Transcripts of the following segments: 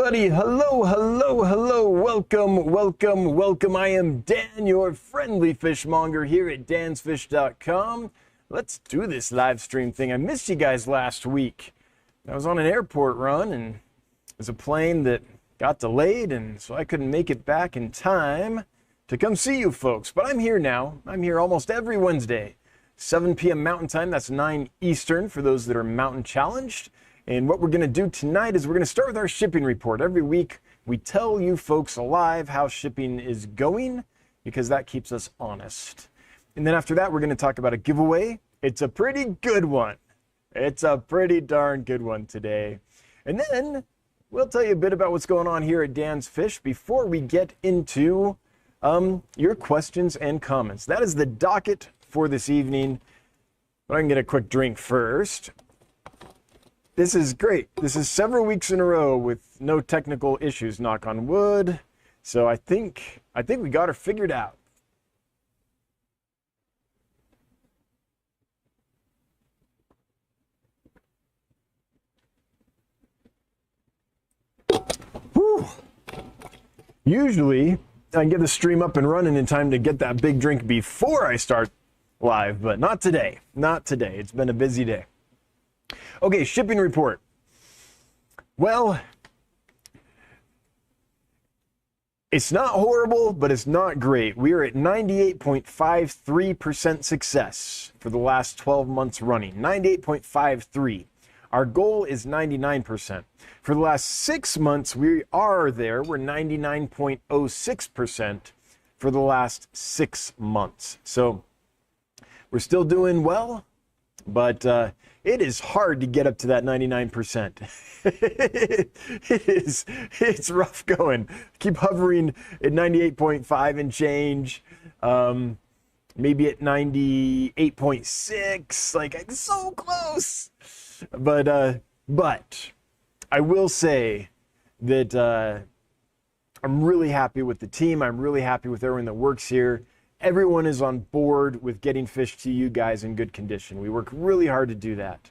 everybody. Hello. Welcome. I am Dan, your friendly fishmonger here at dansfish.com. Let's do this live stream thing. I missed you guys last week. I was on an airport run and there's a plane that got delayed, and so I couldn't make it back in time to come see you folks. But I'm here now. I'm here almost every Wednesday, 7 p.m. Mountain Time. That's 9 Eastern for those that are mountain challenged. And what we're going to do tonight is we're going to start with our shipping report. Every week, we tell you folks alive how shipping is going because that keeps us honest. And then after that, we're going to talk about a giveaway. It's a pretty good one. It's a pretty darn good one today. And then we'll tell you a bit about what's going on here at Dan's Fish before we get into your questions and comments. That is the docket for this evening. But I can get a quick drink first. This is great. This is several weeks in a row with no technical issues, knock on wood. So I think we got her figured out. Whew. Usually I can get the stream up and running in time to get that big drink before I start live, but not today. Not today. It's been a busy day. Okay, shipping report. Well, it's not horrible, but it's not great. We are at 98.53% success for the last 12 months running. 98.53. Our goal is 99%. For the last 6 months, we are there. We're 99.06% for the last 6 months. So we're still doing well, but it is hard to get up to that 99%. It's rough going. Keep hovering at 98.5 and change. Maybe at 98.6. Like, it's so close. But I will say that I'm really happy with the team. I'm really happy with everyone that works here. Everyone is on board with getting fish to you guys in good condition. We work really hard to do that.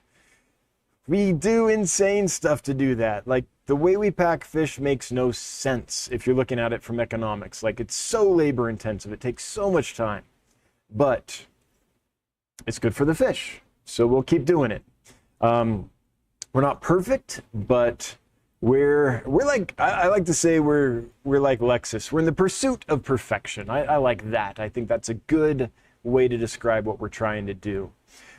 We do insane stuff to do that. Like, the way we pack fish makes no sense if you're looking at it from economics. Like, it's so labor intensive. It takes so much time. But it's good for the fish. So we'll keep doing it. We're not perfect, but we're like, I like to say we're like Lexus. We're in the pursuit of perfection. I like that. I think that's a good way to describe what we're trying to do.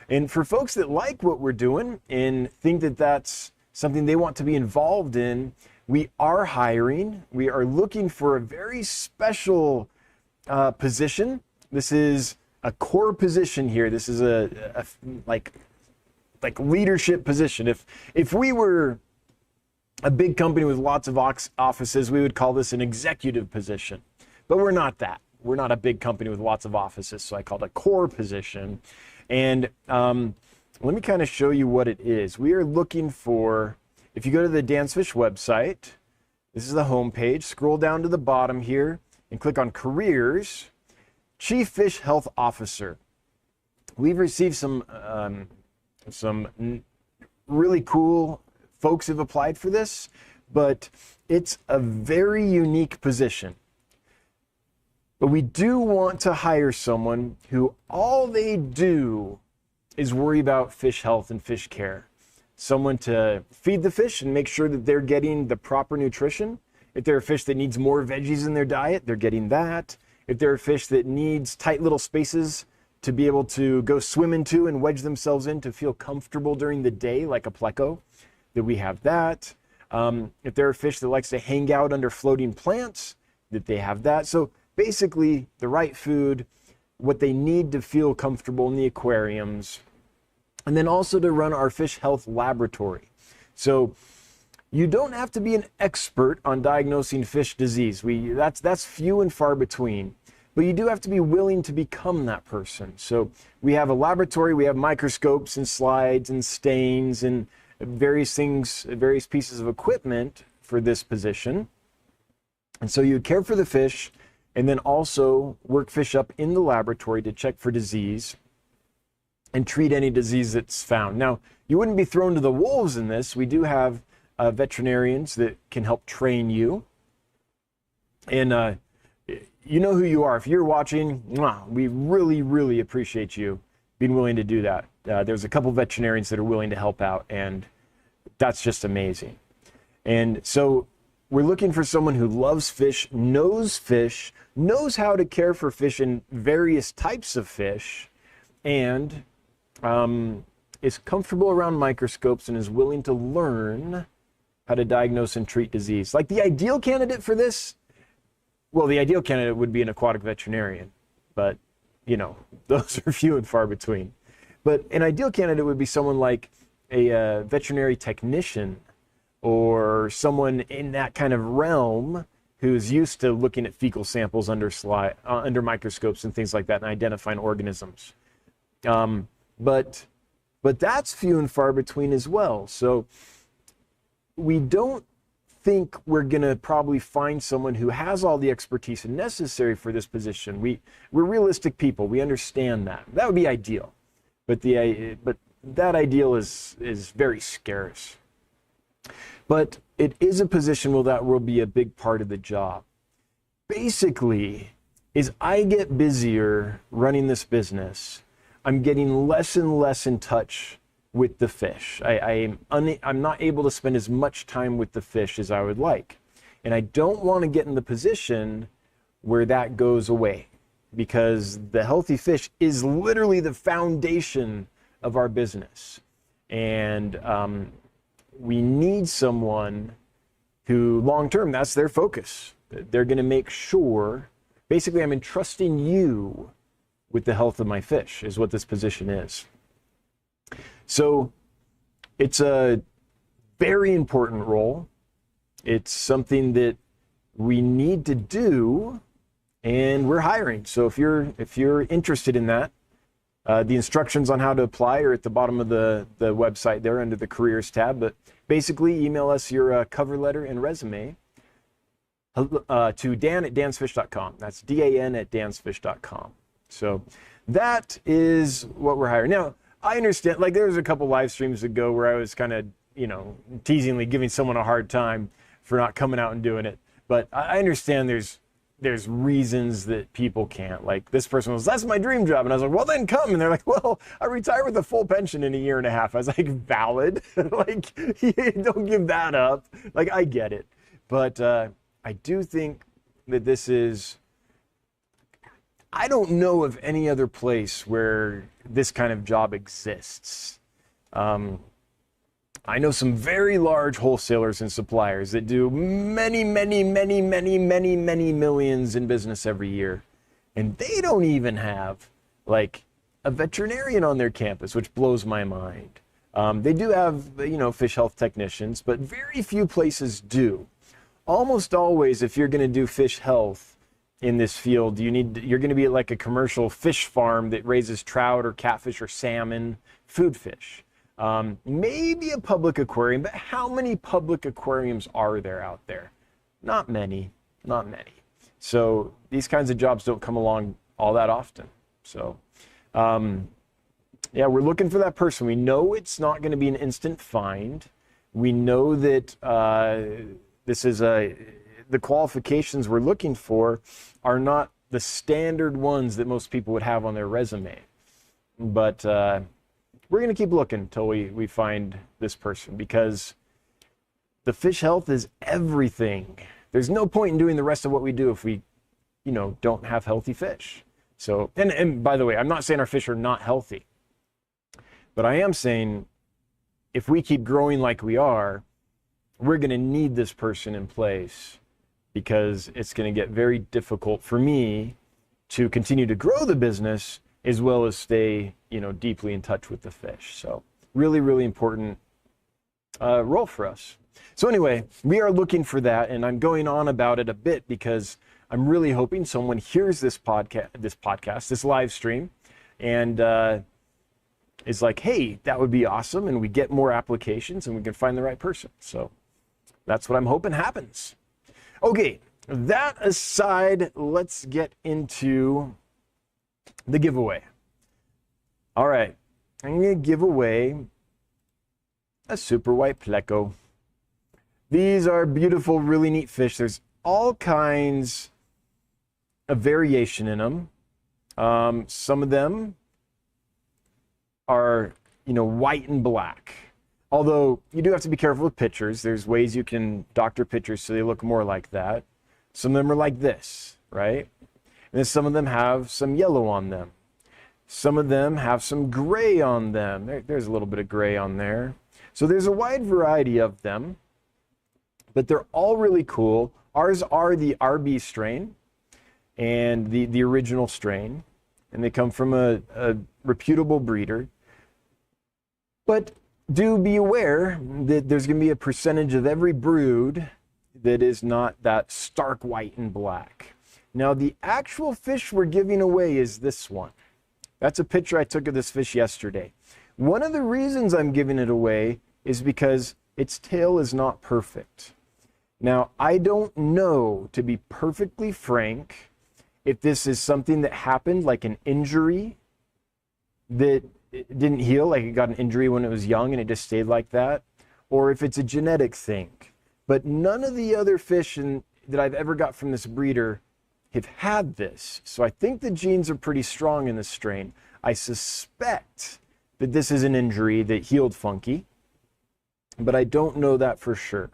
And for folks that like what we're doing and think that that's something they want to be involved in, we are hiring. We are looking for a very special position. This is a core position here. This is a like leadership position. If we were a big company with lots of offices, we would call this an executive position. But we're not that. We're not a big company with lots of offices, so I call it a core position. And let me kind of show you what it is. We are looking for, if you go to the Dansfish website, this is the home page, scroll down to the bottom here and click on Careers, Chief Fish Health Officer. We've received some really cool folks have applied for this, but it's a very unique position. But we do want to hire someone who all they do is worry about fish health and fish care. Someone to feed the fish and make sure that they're getting the proper nutrition. If they're a fish that needs more veggies in their diet, they're getting that. If they're a fish that needs tight little spaces to be able to go swim into and wedge themselves in to feel comfortable during the day, like a Pleco, that we have that. If they're a fish that likes to hang out under floating plants, that they have that. So basically, the right food, what they need to feel comfortable in the aquariums, and then also to run our fish health laboratory. So you don't have to be an expert on diagnosing fish disease. That's few and far between. But you do have to be willing to become that person. So we have a laboratory, we have microscopes and slides and stains and various things, various pieces of equipment for this position. And so you care for the fish and then also work fish up in the laboratory to check for disease and treat any disease that's found. Now, you wouldn't be thrown to the wolves in this. We do have veterinarians that can help train you. And you know who you are. If you're watching, we really, really appreciate you being willing to do that. There's a couple veterinarians that are willing to help out, and that's just amazing. And so we're looking for someone who loves fish, knows how to care for fish and various types of fish, and is comfortable around microscopes and is willing to learn how to diagnose and treat disease. Like the ideal candidate for this, well, the ideal candidate would be an aquatic veterinarian, but you know, those are few and far between. But an ideal candidate would be someone like a veterinary technician or someone in that kind of realm who's used to looking at fecal samples under microscopes and things like that and identifying organisms. But that's few and far between as well. So we don't think we're going to probably find someone who has all the expertise necessary for this position. We're realistic people. We understand that. That would be ideal. But that ideal is very scarce. But it is a position where that will be a big part of the job. Basically, as I get busier running this business, I'm getting less and less in touch with the fish. I'm not able to spend as much time with the fish as I would like. And I don't want to get in the position where that goes away, because the healthy fish is literally the foundation of our business. And we need someone who long-term, that's their focus. They're going to make sure, basically I'm entrusting you with the health of my fish is what this position is. So it's a very important role. It's something that we need to do, and we're hiring. So if you're interested in that, the instructions on how to apply are at the bottom of the website there under the careers tab. But basically, email us your cover letter and resume to dan@dansfish.com. That's dan@dansfish.com. So that is what we're hiring. Now, I understand, like there was a couple live streams ago where I was kind of, teasingly giving someone a hard time for not coming out and doing it. But I understand there's reasons that people can't. Like this person was, that's my dream job. And I was like, well, then come. And they're like, well, I retire with a full pension in a year and a half. I was like, valid. Like, don't give that up. Like, I get it. But I do think that this is, I don't know of any other place where this kind of job exists. I know some very large wholesalers and suppliers that do many millions in business every year. And they don't even have like a veterinarian on their campus, which blows my mind. They do have, fish health technicians, but very few places do. Almost always, if you're going to do fish health in this field, you're going to be at like a commercial fish farm that raises trout or catfish or salmon, food fish. Maybe a public aquarium, but how many public aquariums are there out there? Not many. So these kinds of jobs don't come along all that often. So yeah, we're looking for that person. We know it's not going to be an instant find. We know that the qualifications we're looking for are not the standard ones that most people would have on their resume. But we're going to keep looking until we find this person, because the fish health is everything. There's no point in doing the rest of what we do if we, don't have healthy fish. So, and by the way, I'm not saying our fish are not healthy, but I am saying if we keep growing like we are, we're going to need this person in place, because it's going to get very difficult for me to continue to grow the business as well as stay, deeply in touch with the fish. So really, really important role for us. So anyway, we are looking for that, and I'm going on about it a bit because I'm really hoping someone hears this live stream, and is like, hey, that would be awesome, and we get more applications and we can find the right person. So that's what I'm hoping happens. Okay, that aside, let's get into the giveaway. All right, I'm going to give away a super white Pleco. These are beautiful, really neat fish. There's all kinds of variation in them. Some of them are, white and black. Although you do have to be careful with pictures. There's ways you can doctor pictures so they look more like that. Some of them are like this, right? And then some of them have some yellow on them. Some of them have some gray on them. There's a little bit of gray on there. So there's a wide variety of them, but they're all really cool. Ours are the RB strain and the original strain, and they come from a reputable breeder. But do be aware that there's going to be a percentage of every brood that is not that stark white and black. Now, the actual fish we're giving away is this one. That's a picture I took of this fish yesterday. One of the reasons I'm giving it away is because its tail is not perfect. Now, I don't know, to be perfectly frank, if this is something that happened, like an injury that it didn't heal, like it got an injury when it was young and it just stayed like that, or if it's a genetic thing. But none of the other fish that I've ever got from this breeder have had this. So I think the genes are pretty strong in this strain. I suspect that this is an injury that healed funky, but I don't know that for sure.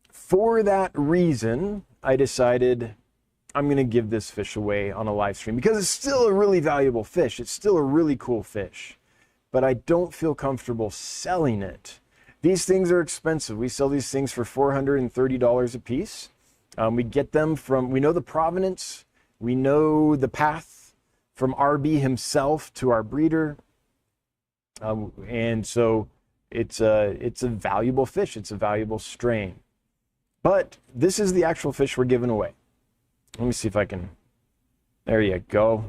For that reason, I decided I'm going to give this fish away on a live stream because it's still a really valuable fish. It's still a really cool fish, but I don't feel comfortable selling it. These things are expensive. We sell these things for $430 a piece. We get them from, we know the provenance, we know the path from RB himself to our breeder. And so it's a valuable fish. It's a valuable strain. But this is the actual fish we're giving away. Let me see if I can, there you go.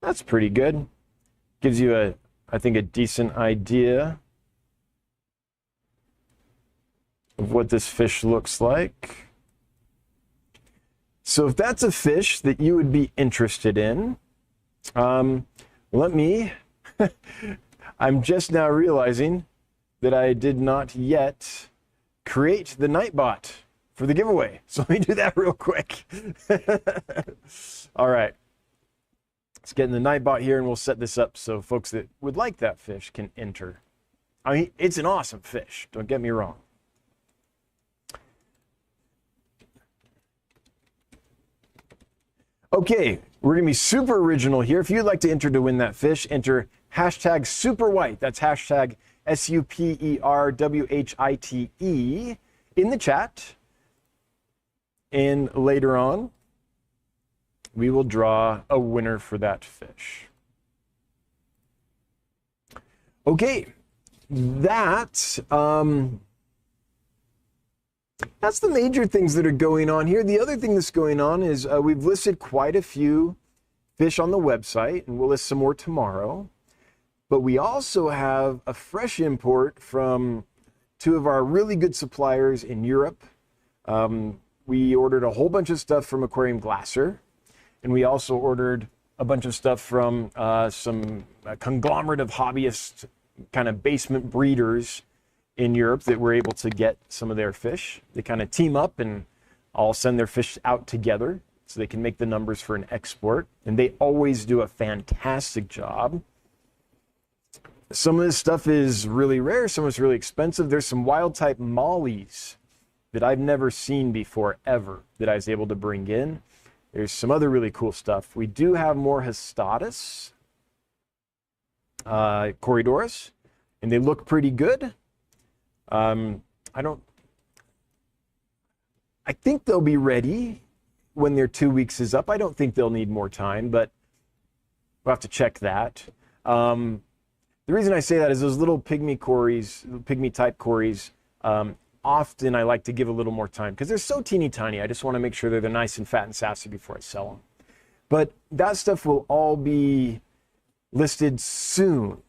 That's pretty good. Gives you I think a decent idea of what this fish looks like. So if that's a fish that you would be interested in, let me, I'm just now realizing that I did not yet create the Nightbot for the giveaway. So let me do that real quick. All right. Let's get in the Nightbot here and we'll set this up so folks that would like that fish can enter. I mean, it's an awesome fish, don't get me wrong. Okay, we're going to be super original here. If you'd like to enter to win that fish, enter hashtag superwhite. That's hashtag SUPERWHITE in the chat. And later on, we will draw a winner for that fish. Okay, that's the major things that are going on here. The other thing that's going on is we've listed quite a few fish on the website, and we'll list some more tomorrow. But we also have a fresh import from two of our really good suppliers in Europe. We ordered a whole bunch of stuff from Aquarium Glasser, and we also ordered a bunch of stuff from some conglomerate of hobbyist kind of basement breeders in Europe that were able to get some of their fish. They kind of team up and all send their fish out together so they can make the numbers for an export. And they always do a fantastic job. Some of this stuff is really rare, some of it's really expensive. There's some wild type mollies that I've never seen before ever that I was able to bring in. There's some other really cool stuff. We do have more Histatus Corridorus, and they look pretty good. I think they'll be ready when their 2 weeks is up. I don't think they'll need more time, but we'll have to check that. The reason I say that is those little pygmy cories, pygmy type cories, often I like to give a little more time because they're so teeny tiny. I just want to make sure they're nice and fat and sassy before I sell them. But that stuff will all be listed soon.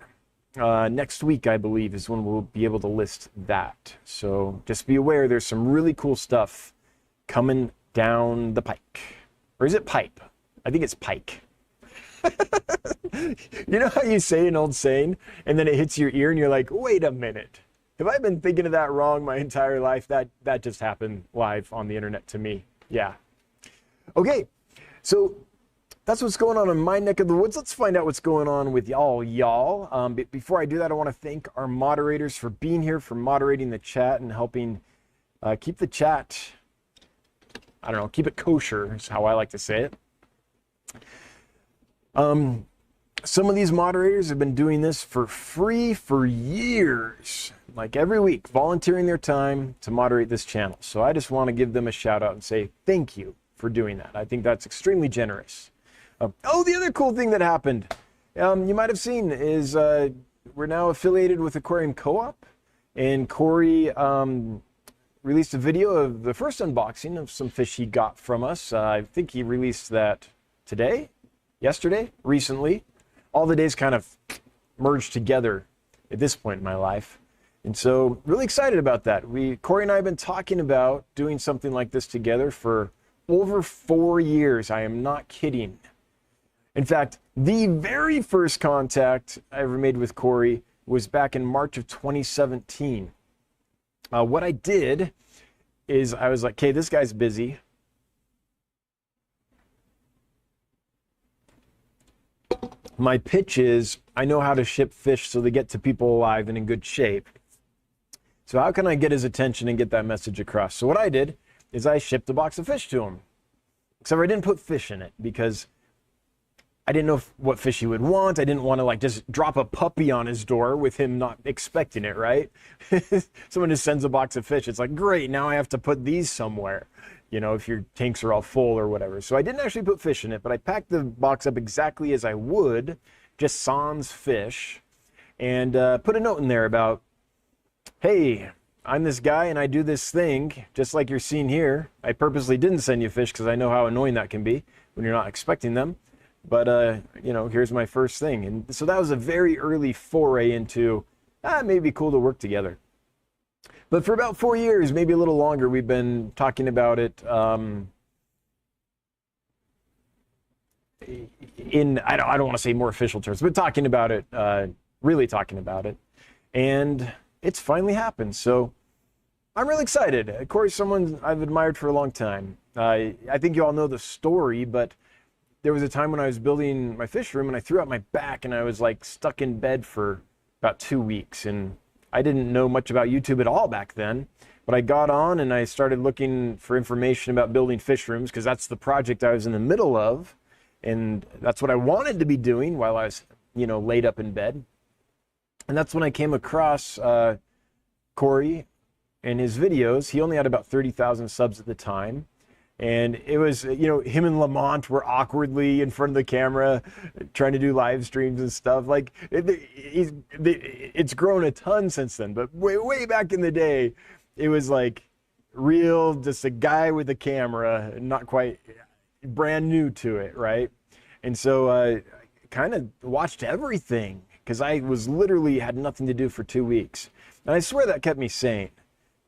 Next week, I believe, is when we'll be able to list that. So just be aware there's some really cool stuff coming down the pike. Or is it pipe? I think it's pike. You know how you say an old saying and then it hits your ear and you're like, wait a minute. Have I been thinking of that wrong my entire life? That just happened live on the internet to me. Yeah. Okay, so that's what's going on in my neck of the woods. Let's find out what's going on with y'all. Before I do that, I want to thank our moderators for being here, for moderating the chat and helping keep the chat, I don't know, keep it kosher is how I like to say it. Some of these moderators have been doing this for free for years, like every week, volunteering their time to moderate this channel. So I just want to give them a shout out and say thank you for doing that. I think that's extremely generous. Oh, the other cool thing that happened, you might have seen, is we're now affiliated with Aquarium Co-op, and Corey released a video of the first unboxing of some fish he got from us. I think he released that today, yesterday, recently. All the days kind of merged together at this point in my life. And so really excited about that. Corey and I have been talking about doing something like this together for over 4 years. I am not kidding. In fact, the very first contact I ever made with Corey was back in March of 2017. What I did is I was like, okay, this guy's busy. My pitch is, I know how to ship fish so they get to people alive and in good shape. So how can I get his attention and get that message across? So what I did is I shipped a box of fish to him. Except I didn't put fish in it because I didn't know what fish he would want. I didn't want to like just drop a puppy on his door with him not expecting it, right? Someone just sends a box of fish. It's like, great, now I have to put these somewhere. You know, if your tanks are all full or whatever. So I didn't actually put fish in it, but I packed the box up exactly as I would, just sans fish, and put a note in there about, hey, I'm this guy and I do this thing, just like you're seeing here. I purposely didn't send you fish because I know how annoying that can be when you're not expecting them. But, you know, here's my first thing. And so that was a very early foray into, it may be cool to work together. But for about 4 years, maybe a little longer, we've been talking about it in, I don't want to say more official terms, but talking about it, really talking about it. And it's finally happened. So I'm really excited. Corey's someone I've admired for a long time. I think you all know the story, but there was a time when I was building my fish room and I threw out my back and I was like stuck in bed for about 2 weeks. And I didn't know much about YouTube at all back then, but I got on and I started looking for information about building fish rooms because that's the project I was in the middle of. And that's what I wanted to be doing while I was, you know, laid up in bed. And that's when I came across Corey and his videos. He only had about 30,000 subs at the time. And it was, you know, him and Lamont were awkwardly in front of the camera trying to do live streams and stuff. Like, it's grown a ton since then. But way back in the day, it was like real, just a guy with a camera, not quite brand new to it, right? And so I kind of watched everything because I was literally had nothing to do for 2 weeks. And I swear that kept me sane,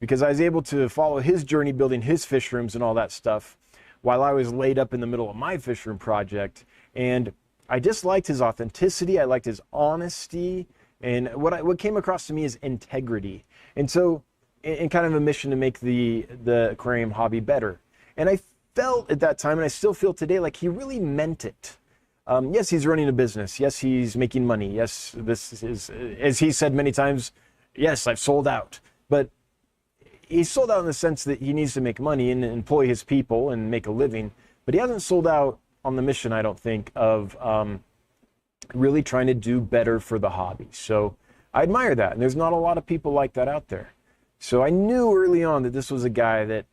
because I was able to follow his journey building his fish rooms and all that stuff while I was laid up in the middle of my fish room project. And I just liked his authenticity. I liked his honesty. And what came across to me is integrity. And so in kind of a mission to make the aquarium hobby better. And I felt at that time, and I still feel today, like he really meant it. Yes, he's running a business. Yes, he's making money. Yes, this is, as he said many times, yes, I've sold out. But he's sold out in the sense that he needs to make money and employ his people and make a living, but he hasn't sold out on the mission, I don't think, of really trying to do better for the hobby. So I admire that, and there's not a lot of people like that out there. So I knew early on that this was a guy that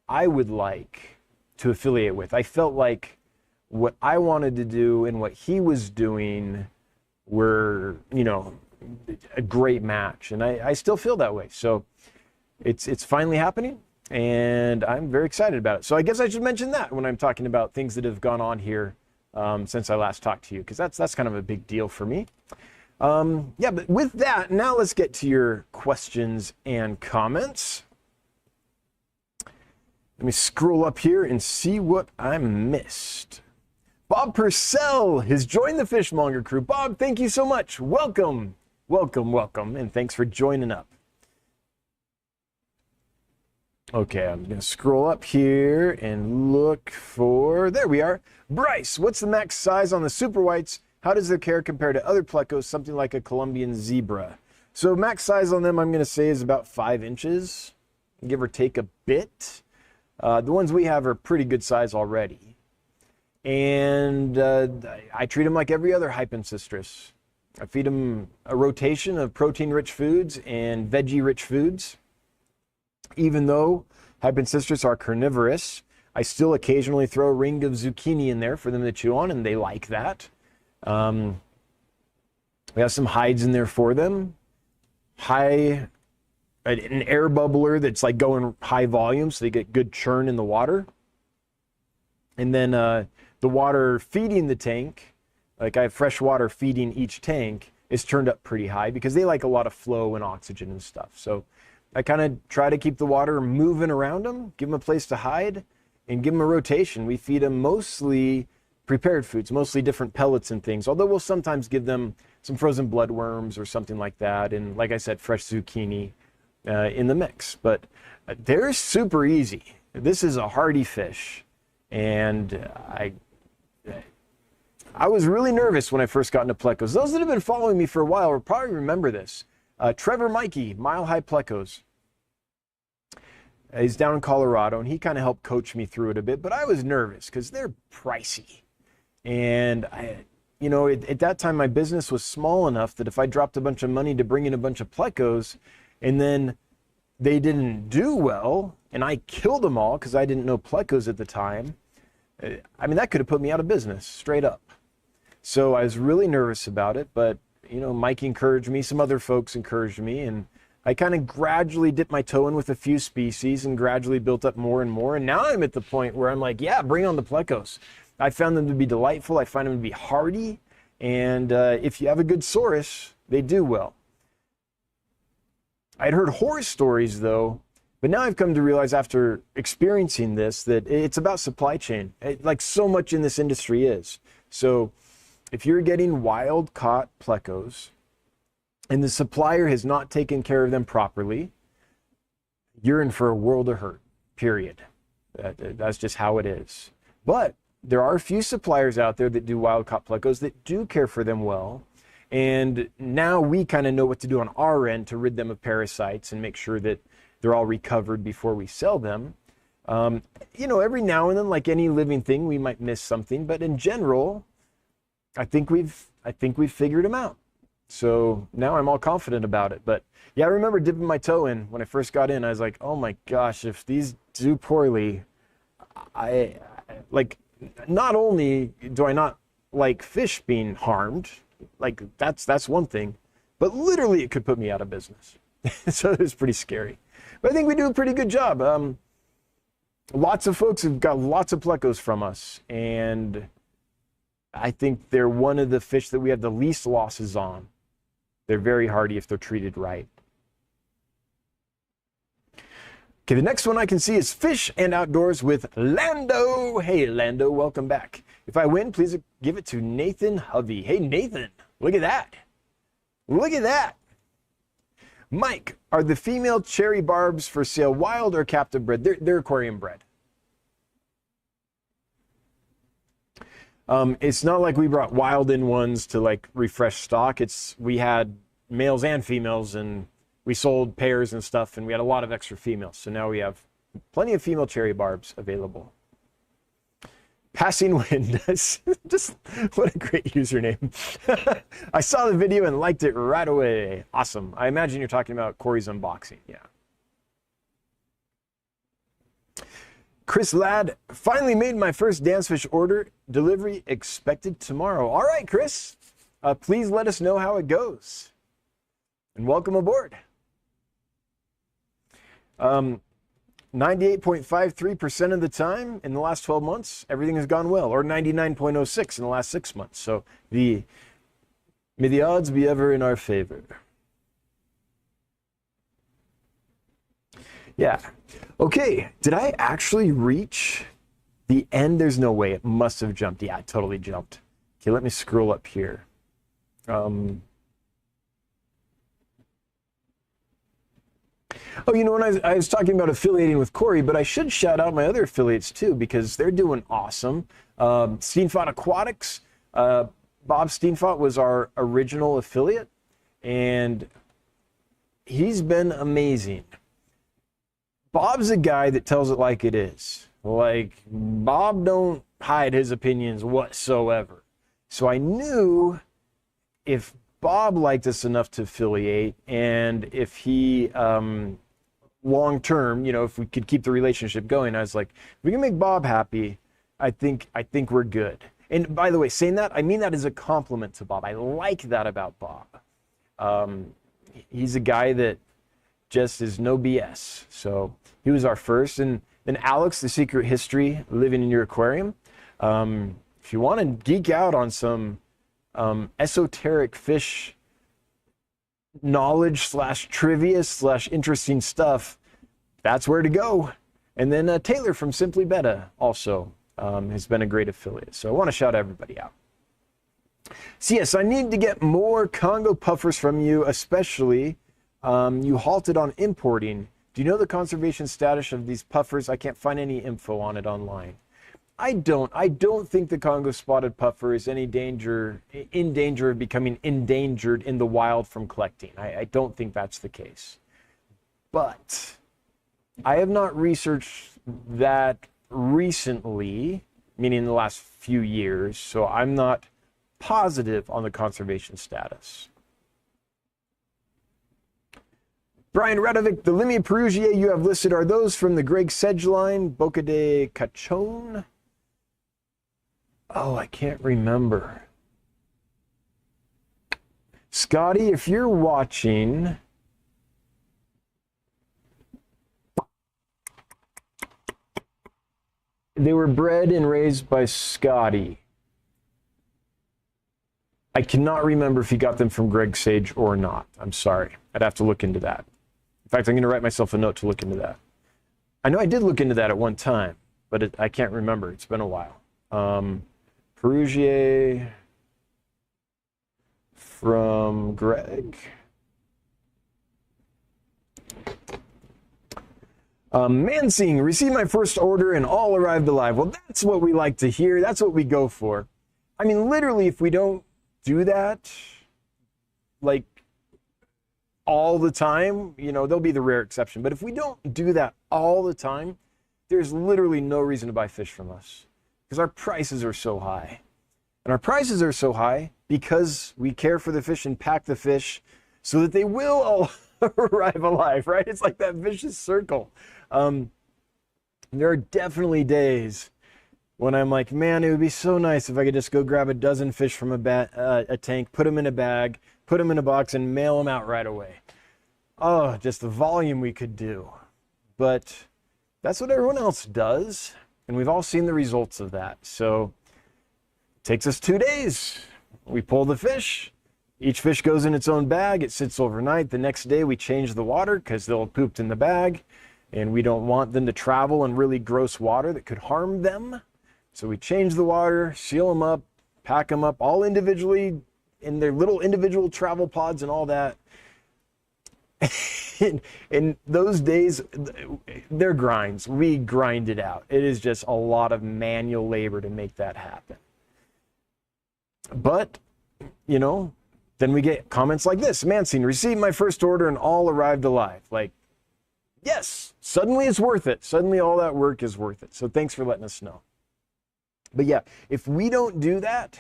I would like to affiliate with. I felt like what I wanted to do and what he was doing were, you know, a great match, and I still feel that way. So it's finally happening, and I'm very excited about it. So I guess I should mention that when I'm talking about things that have gone on here since I last talked to you, because that's kind of a big deal for me. Yeah, but with that, now let's get to your questions and comments. Let me scroll up here and see what I missed. Bob Purcell has joined the Fishmonger crew. Bob, thank you so much. Welcome, welcome, welcome, and thanks for joining up. Okay, I'm going to scroll up here and look for, there we are. Bryce, what's the max size on the super whites? How does their care compare to other plecos, something like a Colombian zebra? So max size on them, I'm going to say, is about 5 inches, give or take a bit. The ones we have are pretty good size already. And I treat them like every other hypensistrus. I feed them a rotation of protein-rich foods and veggie-rich foods. Even though hypensistrus are carnivorous, I still occasionally throw a ring of zucchini in there for them to chew on, and they like that. We have some hides in there for them. An air bubbler that's like going high volume, so they get good churn in the water. And then the water feeding the tank, like I have fresh water feeding each tank, is turned up pretty high because they like a lot of flow and oxygen and stuff. So I kind of try to keep the water moving around them, give them a place to hide, and give them a rotation. We feed them mostly prepared foods, mostly different pellets and things, although we'll sometimes give them some frozen bloodworms or something like that, and like I said, fresh zucchini in the mix. But they're super easy. This is a hardy fish, and I was really nervous when I first got into plecos. Those that have been following me for a while will probably remember this. Trevor Mikey, Mile High Plecos. He's down in Colorado, and he kind of helped coach me through it a bit, but I was nervous because they're pricey. And at that time, my business was small enough that if I dropped a bunch of money to bring in a bunch of plecos, and then they didn't do well, and I killed them all because I didn't know plecos at the time, I mean, that could have put me out of business, straight up. So I was really nervous about it, but Mike encouraged me, some other folks encouraged me, and I kind of gradually dipped my toe in with a few species and gradually built up more and more. And now I'm at the point where I'm like, yeah, bring on the plecos. I found them to be delightful. I find them to be hardy. And if you have a good source, they do well. I'd heard horror stories though, but now I've come to realize after experiencing this that it's about supply chain, like so much in this industry is. So if you're getting wild caught plecos and the supplier has not taken care of them properly, you're in for a world of hurt, period. That's just how it is. But there are a few suppliers out there that do wild caught plecos that do care for them well. And now we kind of know what to do on our end to rid them of parasites and make sure that they're all recovered before we sell them. Every now and then, like any living thing, we might miss something, but in general, I think we've figured them out. So now I'm all confident about it. But yeah, I remember dipping my toe in when I first got in. I was like, oh my gosh, if these do poorly, not only do I not like fish being harmed, like that's one thing, but literally it could put me out of business. So it was pretty scary. But I think we do a pretty good job. Lots of folks have got lots of plecos from us, and I think they're one of the fish that we have the least losses on. They're very hardy if they're treated right. Okay, the next one I can see is Fish and Outdoors with Lando. Hey, Lando, welcome back. If I win, please give it to Nathan Hovey. Hey, Nathan, look at that. Look at that. Mike, are the female cherry barbs for sale wild or captive bred? They're aquarium bred. It's not like we brought wild in ones to like refresh stock. We had males and females, and we sold pairs and stuff, and we had a lot of extra females. So now we have plenty of female cherry barbs available. Passing Wind, just what a great username. I saw the video and liked it right away. Awesome. I imagine you're talking about Corey's unboxing. Yeah. Chris Ladd, finally made my first dancefish order. Delivery expected tomorrow. All right, Chris, please let us know how it goes. And welcome aboard. 98.53% of the time in the last 12 months, everything has gone well, or 99.06 in the last 6 months. So may the odds be ever in our favor. Yeah. Okay, did I actually reach the end? There's no way. It must have jumped. Yeah, it totally jumped. Okay, let me scroll up here. Oh, you know, when I was talking about affiliating with Corey, but I should shout out my other affiliates too, because they're doing awesome. Steenfot Aquatics, Bob Steenfot was our original affiliate, and he's been amazing. Bob's a guy that tells it like it is. Like, Bob don't hide his opinions whatsoever. So I knew if Bob liked us enough to affiliate, and if he, long term, you know, if we could keep the relationship going, I was like, if we can make Bob happy, I think we're good. And by the way, saying that, I mean that as a compliment to Bob. I like that about Bob. He's a guy that just is no BS. So he was our first. And then Alex, The Secret History, Living in Your Aquarium. If you want to geek out on some esoteric fish knowledge / trivia / interesting stuff, that's where to go. And then Taylor from Simply Betta also has been a great affiliate. So I want to shout everybody out. So yes, I need to get more Congo puffers from you, especially you halted on importing. Do you know the conservation status of these puffers? I can't find any info on it online. I don't think the Congo spotted puffer is in danger of becoming endangered in the wild from collecting. I don't think that's the case. But I have not researched that recently, meaning in the last few years, so I'm not positive on the conservation status. Brian Radovic, the Limia perugiae you have listed, are those from the Greg Sedge line, Boca de Cachon? Oh, I can't remember. Scotty, if you're watching, they were bred and raised by Scotty. I cannot remember if he got them from Greg Sage or not. I'm sorry. I'd have to look into that. In fact, I'm going to write myself a note to look into that. I know I did look into that at one time, but I can't remember. It's been a while. Perugiae from Greg. Mansing, received my first order and all arrived alive. Well, that's what we like to hear. That's what we go for. I mean, literally, if we don't do that, like, all the time, you know, there'll be the rare exception. But if we don't do that all the time, there's literally no reason to buy fish from us because our prices are so high. And our prices are so high because we care for the fish and pack the fish so that they will all arrive alive, right? It's like that vicious circle. There are definitely days when I'm like, man, it would be so nice if I could just go grab a dozen fish from a tank, put them in a bag, put them in a box, and mail them out right away. Oh, just the volume we could do. But that's what everyone else does, and we've all seen the results of that. So it takes us 2 days. We pull the fish. Each fish goes in its own bag. It sits overnight. The next day we change the water because they'll have pooped in the bag, and we don't want them to travel in really gross water that could harm them. So we change the water, seal them up, pack them up all individually in their little individual travel pods and all that. In those days, they're grinds. We grind it out. It is just a lot of manual labor to make that happen. But, you know, then we get comments like this. Mansing, received my first order and all arrived alive. Like, yes, suddenly it's worth it. Suddenly all that work is worth it. So thanks for letting us know. But yeah, if we don't do that,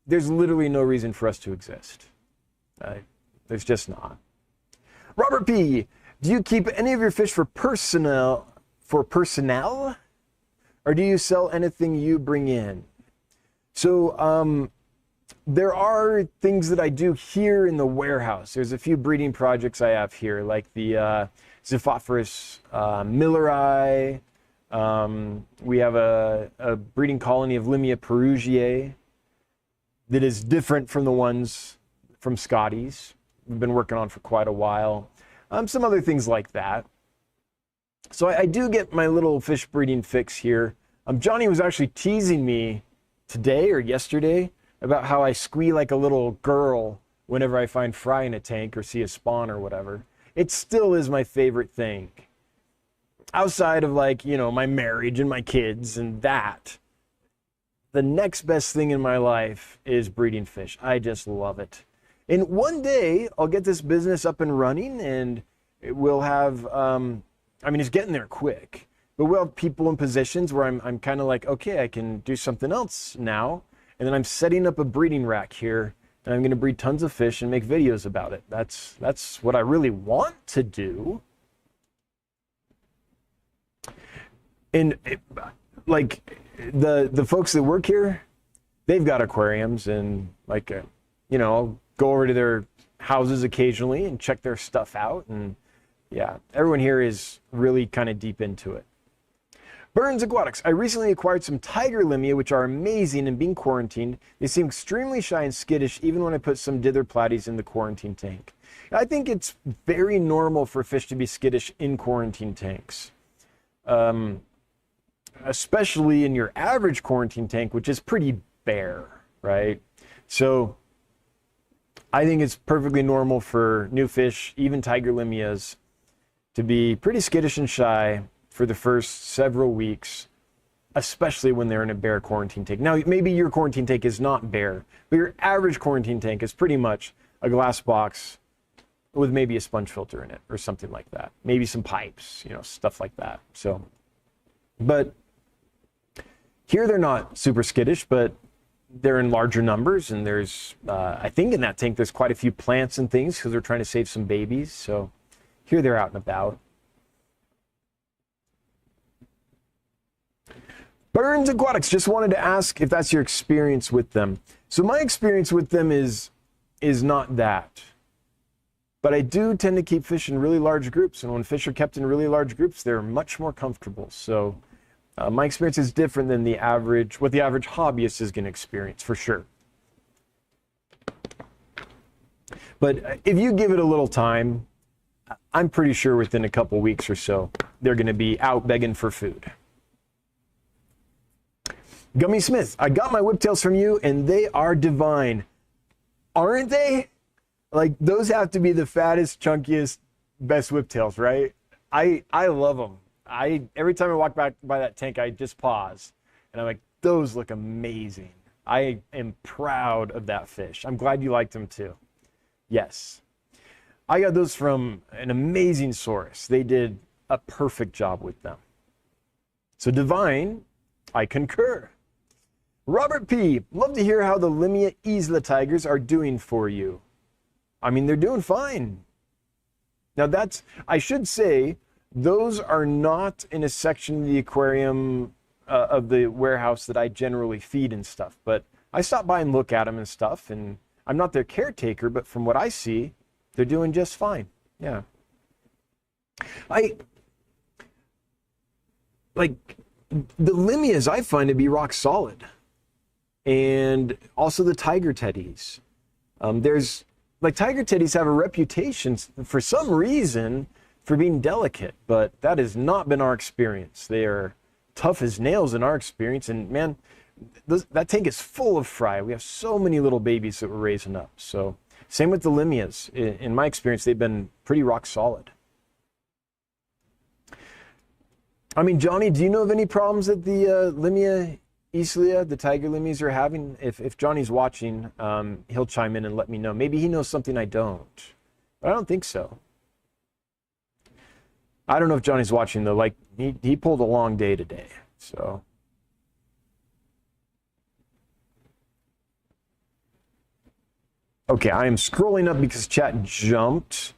there's literally no reason for us to exist. There's just not. Robert P., do you keep any of your fish for personnel, or do you sell anything you bring in? So there are things that I do here in the warehouse. There's a few breeding projects I have here, like the Xiphophorus milleri. We have a breeding colony of Limia perugiae that is different from the ones from Scotty's. We've been working on for quite a while. Some other things like that. So I do get my little fish breeding fix here. Johnny was actually teasing me today or yesterday about how I squeal like a little girl whenever I find fry in a tank or see a spawn or whatever. it still is my favorite thing. Outside of like, you know, my marriage and my kids and that, the next best thing in my life is breeding fish. I just love it. And one day I'll get this business up and running, and we'll have, I mean, it's getting there quick, but we'll have people in positions where I'm kind of like, okay, I can do something else now. And then I'm setting up a breeding rack here, and I'm going to breed tons of fish and make videos about it. That's what I really want to do. And like the folks that work here, they've got aquariums, and like, you know, I'll go over to their houses occasionally and check their stuff out. And yeah, everyone here is really kind of deep into it. Burns Aquatics. I recently acquired some tiger limia, which are amazing, and being quarantined, they seem extremely shy and skittish even when I put some dither platies in the quarantine tank. I think it's very normal for fish to be skittish in quarantine tanks. Especially in your average quarantine tank, which is pretty bare, right? So I think it's perfectly normal for new fish, even tiger limias, to be pretty skittish and shy for the first several weeks, especially when they're in a bare quarantine tank. Now, maybe your quarantine tank is not bare, but your average quarantine tank is pretty much a glass box with maybe a sponge filter in it or something like that. Maybe some pipes, you know, stuff like that. So, but here they're not super skittish, but they're in larger numbers, and there's, I think in that tank there's quite a few plants and things because they're trying to save some babies. So here they're out and about. Burns Aquatics, just wanted to ask if that's your experience with them. So my experience with them is not that. But I do tend to keep fish in really large groups, and when fish are kept in really large groups, they're much more comfortable. So my experience is different than the average, what the average hobbyist is going to experience, for sure. But if you give it a little time, I'm pretty sure within a couple weeks or so, they're going to be out begging for food. Gummy Smith, I got my whiptails from you, and they are divine. Aren't they? Like, those have to be the fattest, chunkiest, best whiptails, right? I love them. Every time I walk back by that tank, I just pause, and I'm like, those look amazing. I am proud of that fish. I'm glad you liked them too. Yes. I got those from an amazing source. They did a perfect job with them. So divine, I concur. Robert P., love to hear how the Limia Isla tigers are doing for you. I mean, they're doing fine. Now that's, I should say, those are not in a section of the aquarium of the warehouse that I generally feed and stuff, but I stop by and look at them and stuff, and I'm not their caretaker, but from what I see, they're doing just fine. Yeah. Like, the Limias I find to be rock solid. And also the tiger teddies. There's, like, tiger teddies have a reputation for some reason for being delicate, but that has not been our experience. They are tough as nails in our experience, and man, that tank is full of fry. We have so many little babies that we're raising up. So same with the Limias. In my experience, they've been pretty rock solid. I mean, Johnny, do you know of any problems that the Limia Isla, the tiger limias, are having? If Johnny's watching, he'll chime in and let me know. Maybe he knows something I don't, but I don't think so. I don't know if Johnny's watching though. Like, he pulled a long day today, so. Okay, I am scrolling up because chat jumped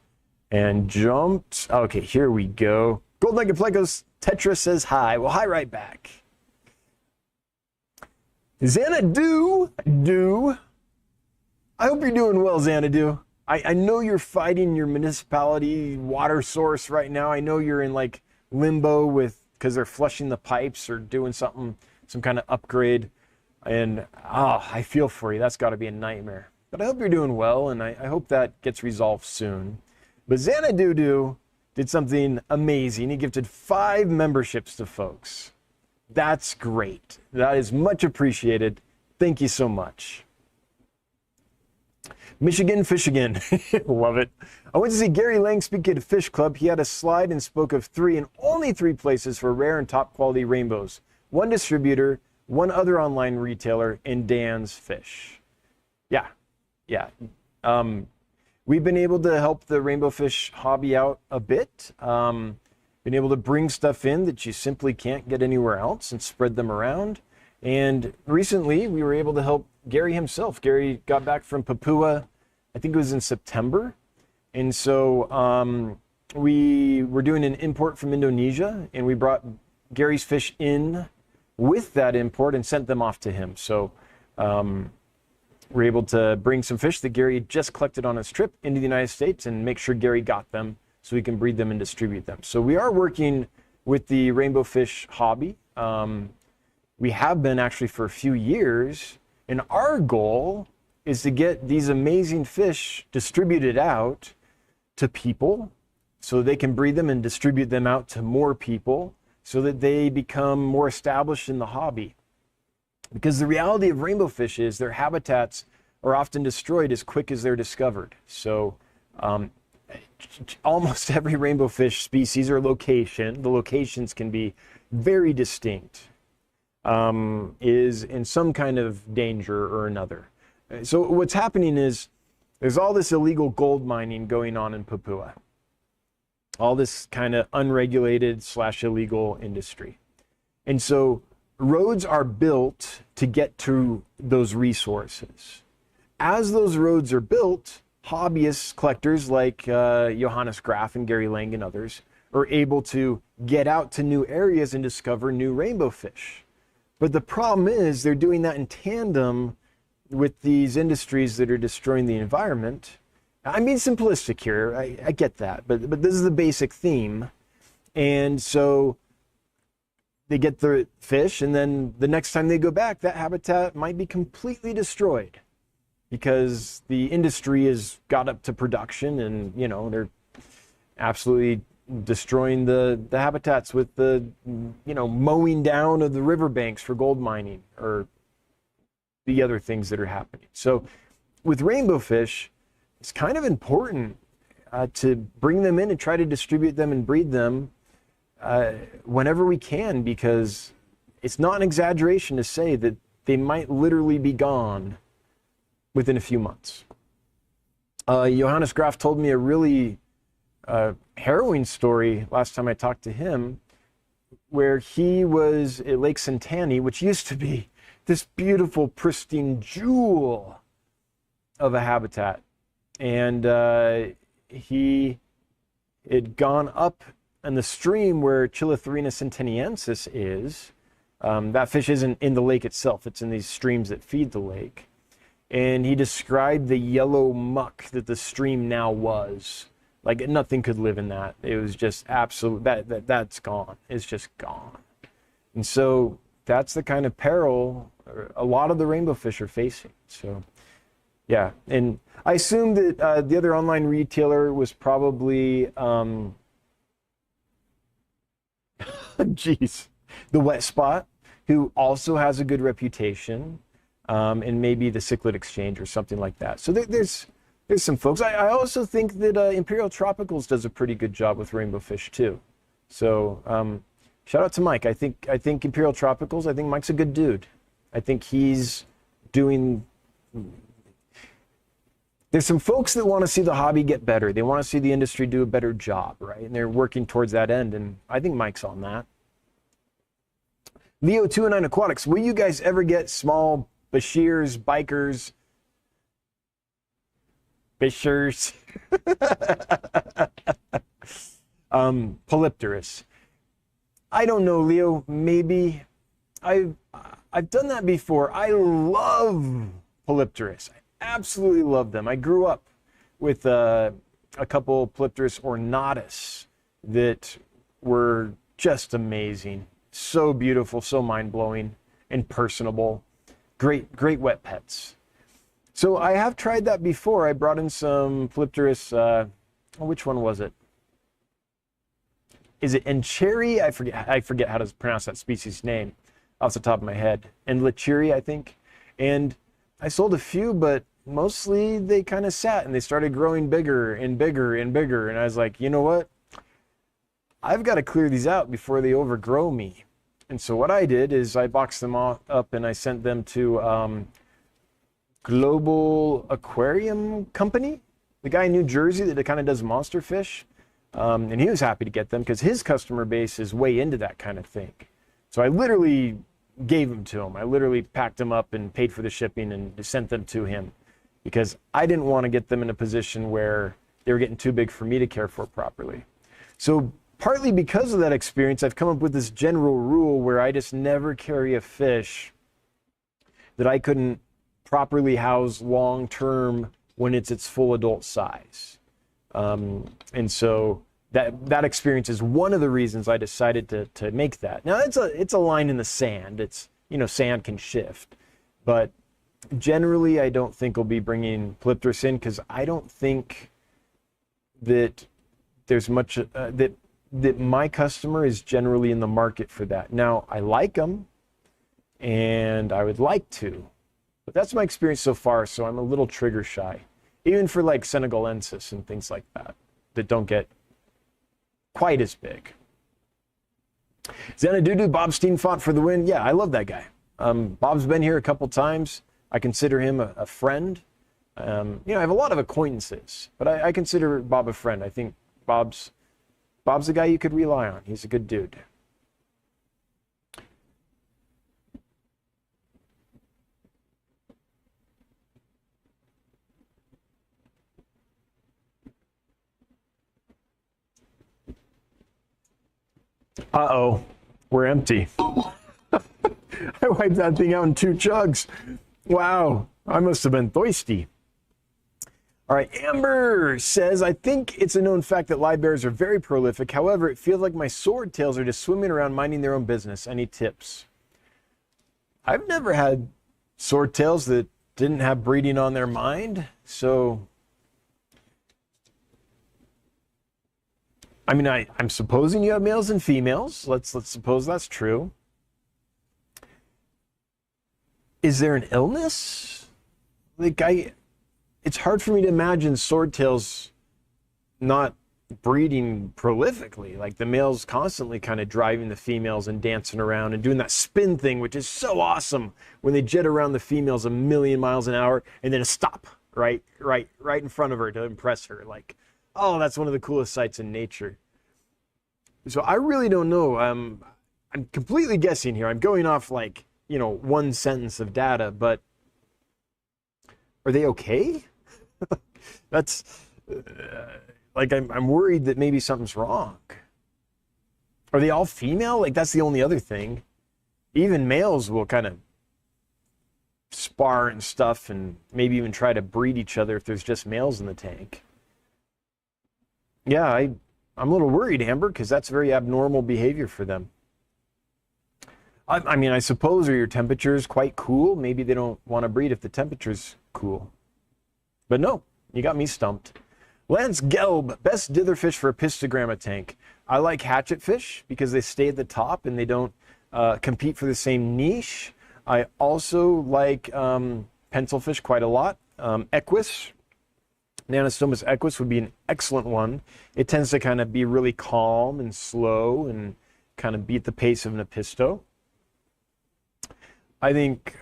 and jumped. Okay, here we go. Gold Nugget Pleco's Tetra says hi. Well, hi right back. Xanadu, I hope you're doing well, Xanadu. I know you're fighting your municipality water source right now. I know you're in like limbo with, because they're flushing the pipes or doing something, some kind of upgrade. And I feel for you. That's got to be a nightmare. But I hope you're doing well, and I hope that gets resolved soon. But Xanadu did something amazing. He gifted 5 memberships to folks. That's great. That is much appreciated. Thank you so much. Michigan Fish Again. Love it. I went to see Gary Lang speak at a fish club. He had a slide and spoke of 3 and only 3 places for rare and top quality rainbows. 1 distributor, 1 other online retailer, and Dan's Fish. Yeah. We've been able to help the rainbow fish hobby out a bit. Been able to bring stuff in that you simply can't get anywhere else and spread them around. And recently we were able to help Gary himself. Gary got back from Papua, I think it was in September. And so we were doing an import from Indonesia, and we brought Gary's fish in with that import and sent them off to him. So we're able to bring some fish that Gary just collected on his trip into the United States and make sure Gary got them so we can breed them and distribute them. So we are working with the rainbow fish hobby. We have been actually for a few years, and our goal is to get these amazing fish distributed out to people so they can breed them and distribute them out to more people so that they become more established in the hobby. Because the reality of rainbow fish is their habitats are often destroyed as quick as they're discovered. So almost every rainbow fish species or location, the locations can be very distinct, is in some kind of danger or another. So what's happening is there's all this illegal gold mining going on in Papua. All this kind of unregulated / illegal industry. And so roads are built to get to those resources. As those roads are built, hobbyists, collectors like Johannes Graf and Gary Lang and others are able to get out to new areas and discover new rainbow fish. But the problem is they're doing that in tandem with these industries that are destroying the environment. I'm being simplistic here, I get that, but this is the basic theme. And so they get the fish, and then the next time they go back, that habitat might be completely destroyed because the industry has got up to production, and they're absolutely destroying the habitats with the mowing down of the riverbanks for gold mining or the other things that are happening. So with rainbow fish, it's kind of important to bring them in and try to distribute them and breed them whenever we can, because it's not an exaggeration to say that they might literally be gone within a few months. Johannes Graf told me a really harrowing story last time I talked to him, where he was at Lake Santani, which used to be this beautiful, pristine jewel of a habitat. And he had gone up in the stream where Chilotharina centeniensis is. That fish isn't in the lake itself, it's in these streams that feed the lake. And he described the yellow muck that the stream now was. Like nothing could live in that. It was just absolute, that's gone. It's just gone. And so that's the kind of peril a lot of the rainbow fish are facing. So yeah, and I assume that the other online retailer was probably, the Wet Spot, who also has a good reputation, and maybe the Cichlid Exchange or something like that. So there's some folks. I also think that Imperial Tropicals does a pretty good job with rainbow fish too. So shout out to Mike. I think Imperial Tropicals, I think Mike's a good dude. I think he's doing... There's some folks that want to see the hobby get better. They want to see the industry do a better job, right? And they're working towards that end, and I think Mike's on that. Leo 209 Aquatics, will you guys ever get small Bashirs, bikers, Polypterus? I don't know, Leo. Maybe. I've done that before. I love Polypterus. Absolutely love them. I grew up with a couple Polypterus ornatus that were just amazing. So beautiful, so mind-blowing and personable. Great wet pets. So I have tried that before. I brought in some Polypterus, which one was it? Is it Encheri? I forget how to pronounce that species name off the top of my head. And Lecheri, I think. And I sold a few, but mostly they kind of sat and they started growing bigger and bigger and bigger. And I was like, you know what? I've got to clear these out before they overgrow me. And so what I did is I boxed them all up and I sent them to Global Aquarium Company, the guy in New Jersey that kind of does monster fish. And he was happy to get them because his customer base is way into that kind of thing. So I literally gave them to him. I literally packed them up and paid for the shipping and sent them to him because I didn't want to get them in a position where they were getting too big for me to care for properly. So partly because of that experience, I've come up with this general rule where I just never carry a fish that I couldn't properly house long term when it's its full adult size. And so that experience is one of the reasons I decided to make that. Now it's a line in the sand. It's, you know, sand can shift, but generally I don't think I'll be bringing Polypterus in because I don't think that there's much that my customer is generally in the market for that. Now I like them and I would like to, but that's my experience so far. So I'm a little trigger shy, even for like Senegalensis and things like that don't get quite as big. Xanadudu, Bob Steenfont for the win. Yeah, I love that guy. Bob's been here a couple times. I consider him a friend. You know, I have a lot of acquaintances, but I consider Bob a friend. I think Bob's a guy you could rely on. He's a good dude. Uh-oh, we're empty. I wiped that thing out in 2 chugs. Wow, I must have been thirsty. All right, Amber says, I think it's a known fact that live bears are very prolific. However, it feels like my swordtails are just swimming around minding their own business. Any tips? I've never had swordtails that didn't have breeding on their mind, so I mean, I'm supposing you have males and females. Let's suppose that's true. Is there an illness? Like it's hard for me to imagine swordtails not breeding prolifically. Like the males constantly kind of driving the females and dancing around and doing that spin thing, which is so awesome when they jet around the females 1,000,000 miles an hour and then stop right in front of her to impress her. Like, oh, that's one of the coolest sights in nature. So I really don't know. I'm completely guessing here. I'm going off like, you know, one sentence of data, but are they okay? That's like, I'm worried that maybe something's wrong. Are they all female? Like, that's the only other thing. Even males will kind of spar and stuff and maybe even try to breed each other if there's just males in the tank. Yeah, I'm a little worried, Amber, because that's very abnormal behavior for them. I mean, I suppose, are your temperatures quite cool? Maybe they don't want to breed if the temperature's cool. But no, you got me stumped. Lance Gelb, best dither fish for a pistogramma tank. I like hatchet fish because they stay at the top and they don't compete for the same niche. I also like pencil fish quite a lot. Equus, Nanostomus equus would be an excellent one. It tends to kind of be really calm and slow and kind of beat the pace of an Apisto. I think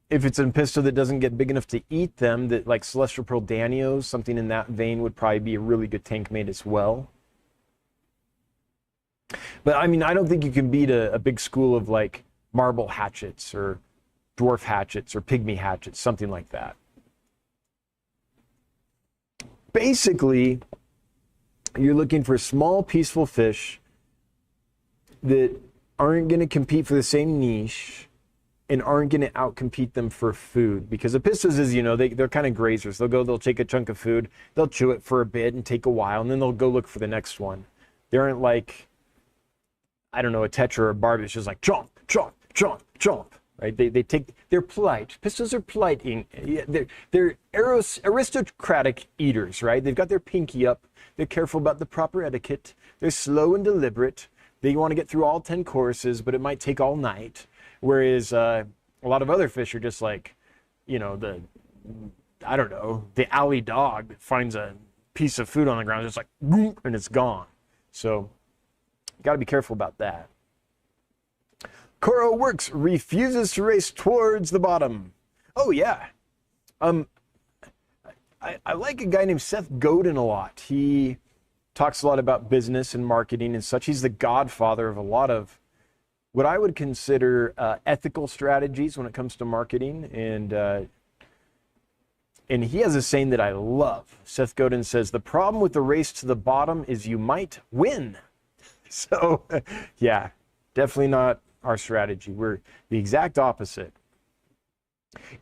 if it's an Apisto that doesn't get big enough to eat them, that like Celestial Pearl Danios, something in that vein would probably be a really good tank mate as well. But I mean, I don't think you can beat a big school of like marble hatchets or dwarf hatchets or pygmy hatchets, something like that. Basically, you're looking for small, peaceful fish that aren't going to compete for the same niche and aren't going to outcompete them for food. Because Apistos, as you know, they're kind of grazers. They'll take a chunk of food, they'll chew it for a bit and take a while, and then they'll go look for the next one. They aren't like, I don't know, a tetra or a barb that's just like chomp, chomp, chomp, chomp. Right? They're polite. Pistos are polite. They're aristocratic eaters, right? They've got their pinky up. They're careful about the proper etiquette. They're slow and deliberate. They want to get through all 10 courses, but it might take all night. Whereas a lot of other fish are just like, you know, I don't know, the alley dog that finds a piece of food on the ground, just like, boom, and it's gone. So, got to be careful about that. Coro Works refuses to race towards the bottom. Oh, yeah. I like a guy named Seth Godin a lot. He talks a lot about business and marketing and such. He's the godfather of a lot of what I would consider ethical strategies when it comes to marketing. And he has a saying that I love. Seth Godin says, the problem with the race to the bottom is you might win. So, yeah, definitely not our strategy. We're the exact opposite.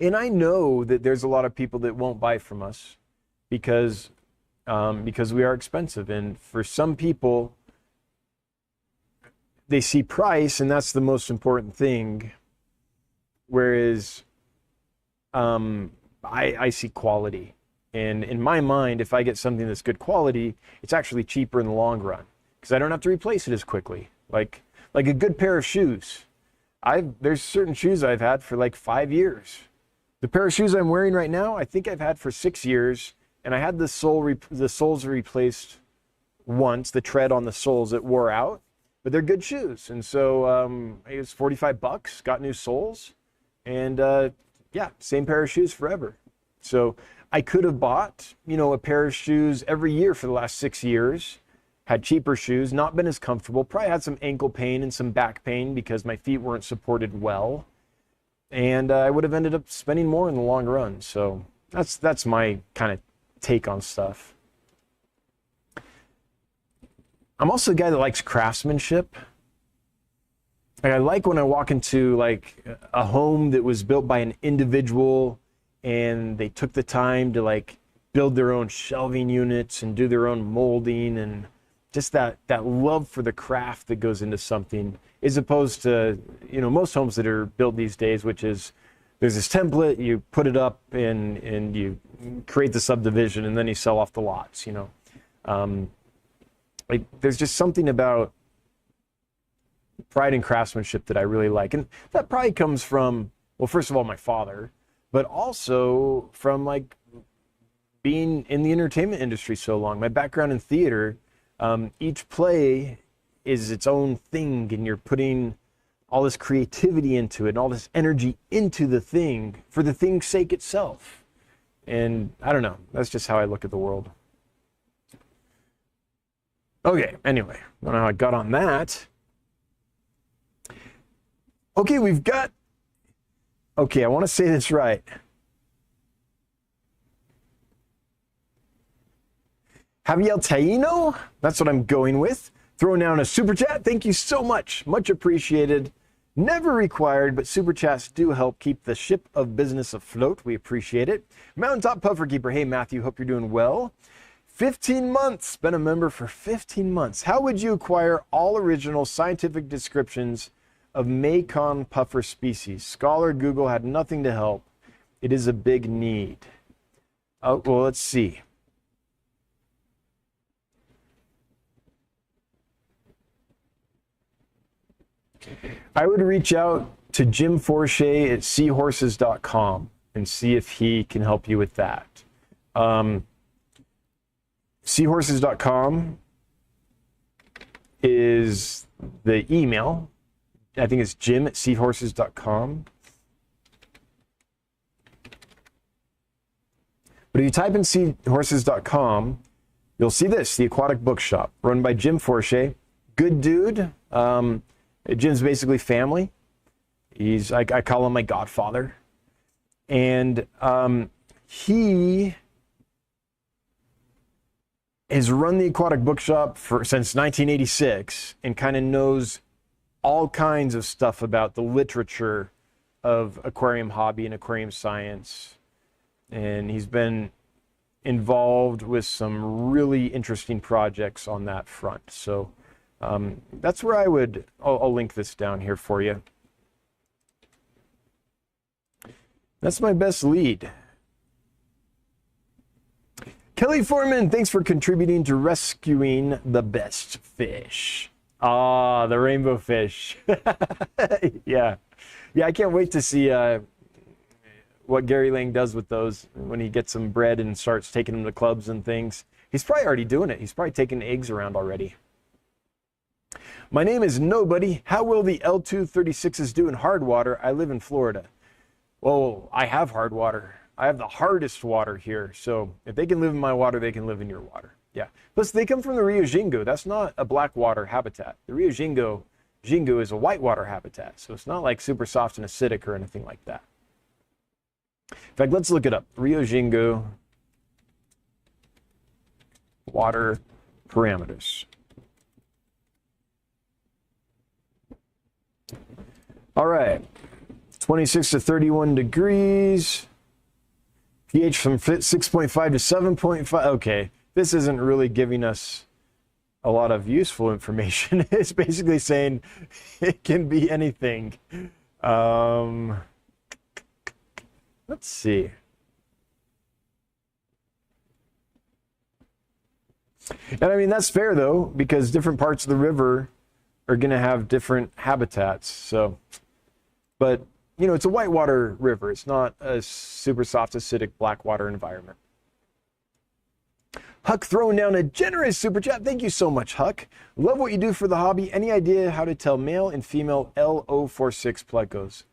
And I know that there's a lot of people that won't buy from us because we are expensive. And for some people, they see price, and that's the most important thing. Whereas I see quality. And in my mind, if I get something that's good quality, it's actually cheaper in the long run because I don't have to replace it as quickly. Like a good pair of shoes. There's certain shoes I've had for like 5 years. The pair of shoes I'm wearing right now, I think I've had for 6 years, and I had the soles replaced once, the tread on the soles, it wore out, but they're good shoes. And so it was $45, got new soles, and yeah, same pair of shoes forever. So I could have bought, a pair of shoes every year for the last 6 years, had cheaper shoes, not been as comfortable, probably had some ankle pain and some back pain because my feet weren't supported well. And I would have ended up spending more in the long run. So that's my kind of take on stuff. I'm also a guy that likes craftsmanship. Like, I like when I walk into like a home that was built by an individual and they took the time to like build their own shelving units and do their own molding, and just that love for the craft that goes into something, as opposed to, most homes that are built these days, which is there's this template, you put it up and you create the subdivision and then you sell off the lots, there's just something about pride and craftsmanship that I really like. And that probably comes from, well, first of all, my father, but also from like being in the entertainment industry so long. My background in theater, each play is its own thing, and you're putting all this creativity into it and all this energy into the thing for the thing's sake itself. And I don't know, that's just how I look at the world. Okay, anyway, I don't know how I got on that. Okay, I want to say this right. Javier Taino, that's what I'm going with. Throwing down a super chat. Thank you so much. Much appreciated. Never required, but super chats do help keep the ship of business afloat. We appreciate it. Mountaintop Puffer Keeper. Hey, Matthew, hope you're doing well. 15 months. Been a member for 15 months. How would you acquire all original scientific descriptions of Macon puffer species? Scholar Google had nothing to help. It is a big need. Oh, well, let's see. I would reach out to Jim Forshey at seahorses.com and see if he can help you with that. Seahorses.com is the email. I think it's Jim at seahorses.com. But if you type in seahorses.com, you'll see this, the Aquatic Bookshop, run by Jim Forshey. Good dude. Jim's basically family. I call him my godfather. And he has run the Aquatic Bookshop since 1986 and kind of knows all kinds of stuff about the literature of aquarium hobby and aquarium science. And he's been involved with some really interesting projects on that front. So that's where I'll link this down here for you. That's my best lead. Kelly Foreman, thanks for contributing to rescuing the best fish. Ah, the rainbow fish. Yeah, I can't wait to see what Gary Lang does with those when he gets them bred and starts taking them to clubs and things. He's probably already doing it. He's probably taking eggs around already. My name is Nobody. How will the L236s do in hard water? I live in Florida. Well, I have hard water. I have the hardest water here. So if they can live in my water, they can live in your water. Yeah. Plus, they come from the Rio Xingu. That's not a black water habitat. The Rio Xingu is a whitewater habitat. So it's not like super soft and acidic or anything like that. In fact, let's look it up. Rio Xingu water parameters. All right. 26 to 31 degrees. pH from 6.5 to 7.5. Okay. This isn't really giving us a lot of useful information. It's basically saying it can be anything. Let's see. And I mean, that's fair though, because different parts of the river are going to have different habitats. So, but you know, it's a whitewater river. It's not a super soft, acidic black water environment. Huck throwing down a generous super chat. Thank you so much, Huck. Love what you do for the hobby. Any idea how to tell male and female L236 plecos?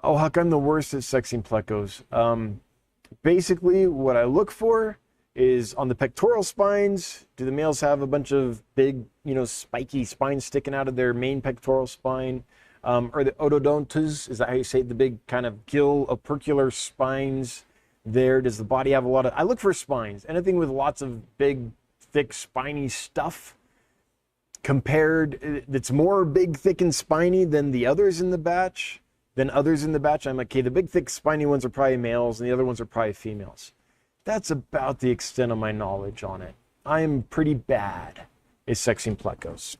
Oh, Huck, I'm the worst at sexing plecos. Basically, what I look for is on the pectoral spines. Do the males have a bunch of big, you know, spiky spines sticking out of their main pectoral spine? Or the odontos, is that how you say it? The big kind of gill opercular spines there. Does the body have a lot of, I look for spines, anything with lots of big, thick, spiny stuff compared, that's more big, thick, and spiny than the others in the batch, I'm like, okay, the big, thick, spiny ones are probably males, and the other ones are probably females. That's about the extent of my knowledge on it. I am pretty bad at sexing plecos.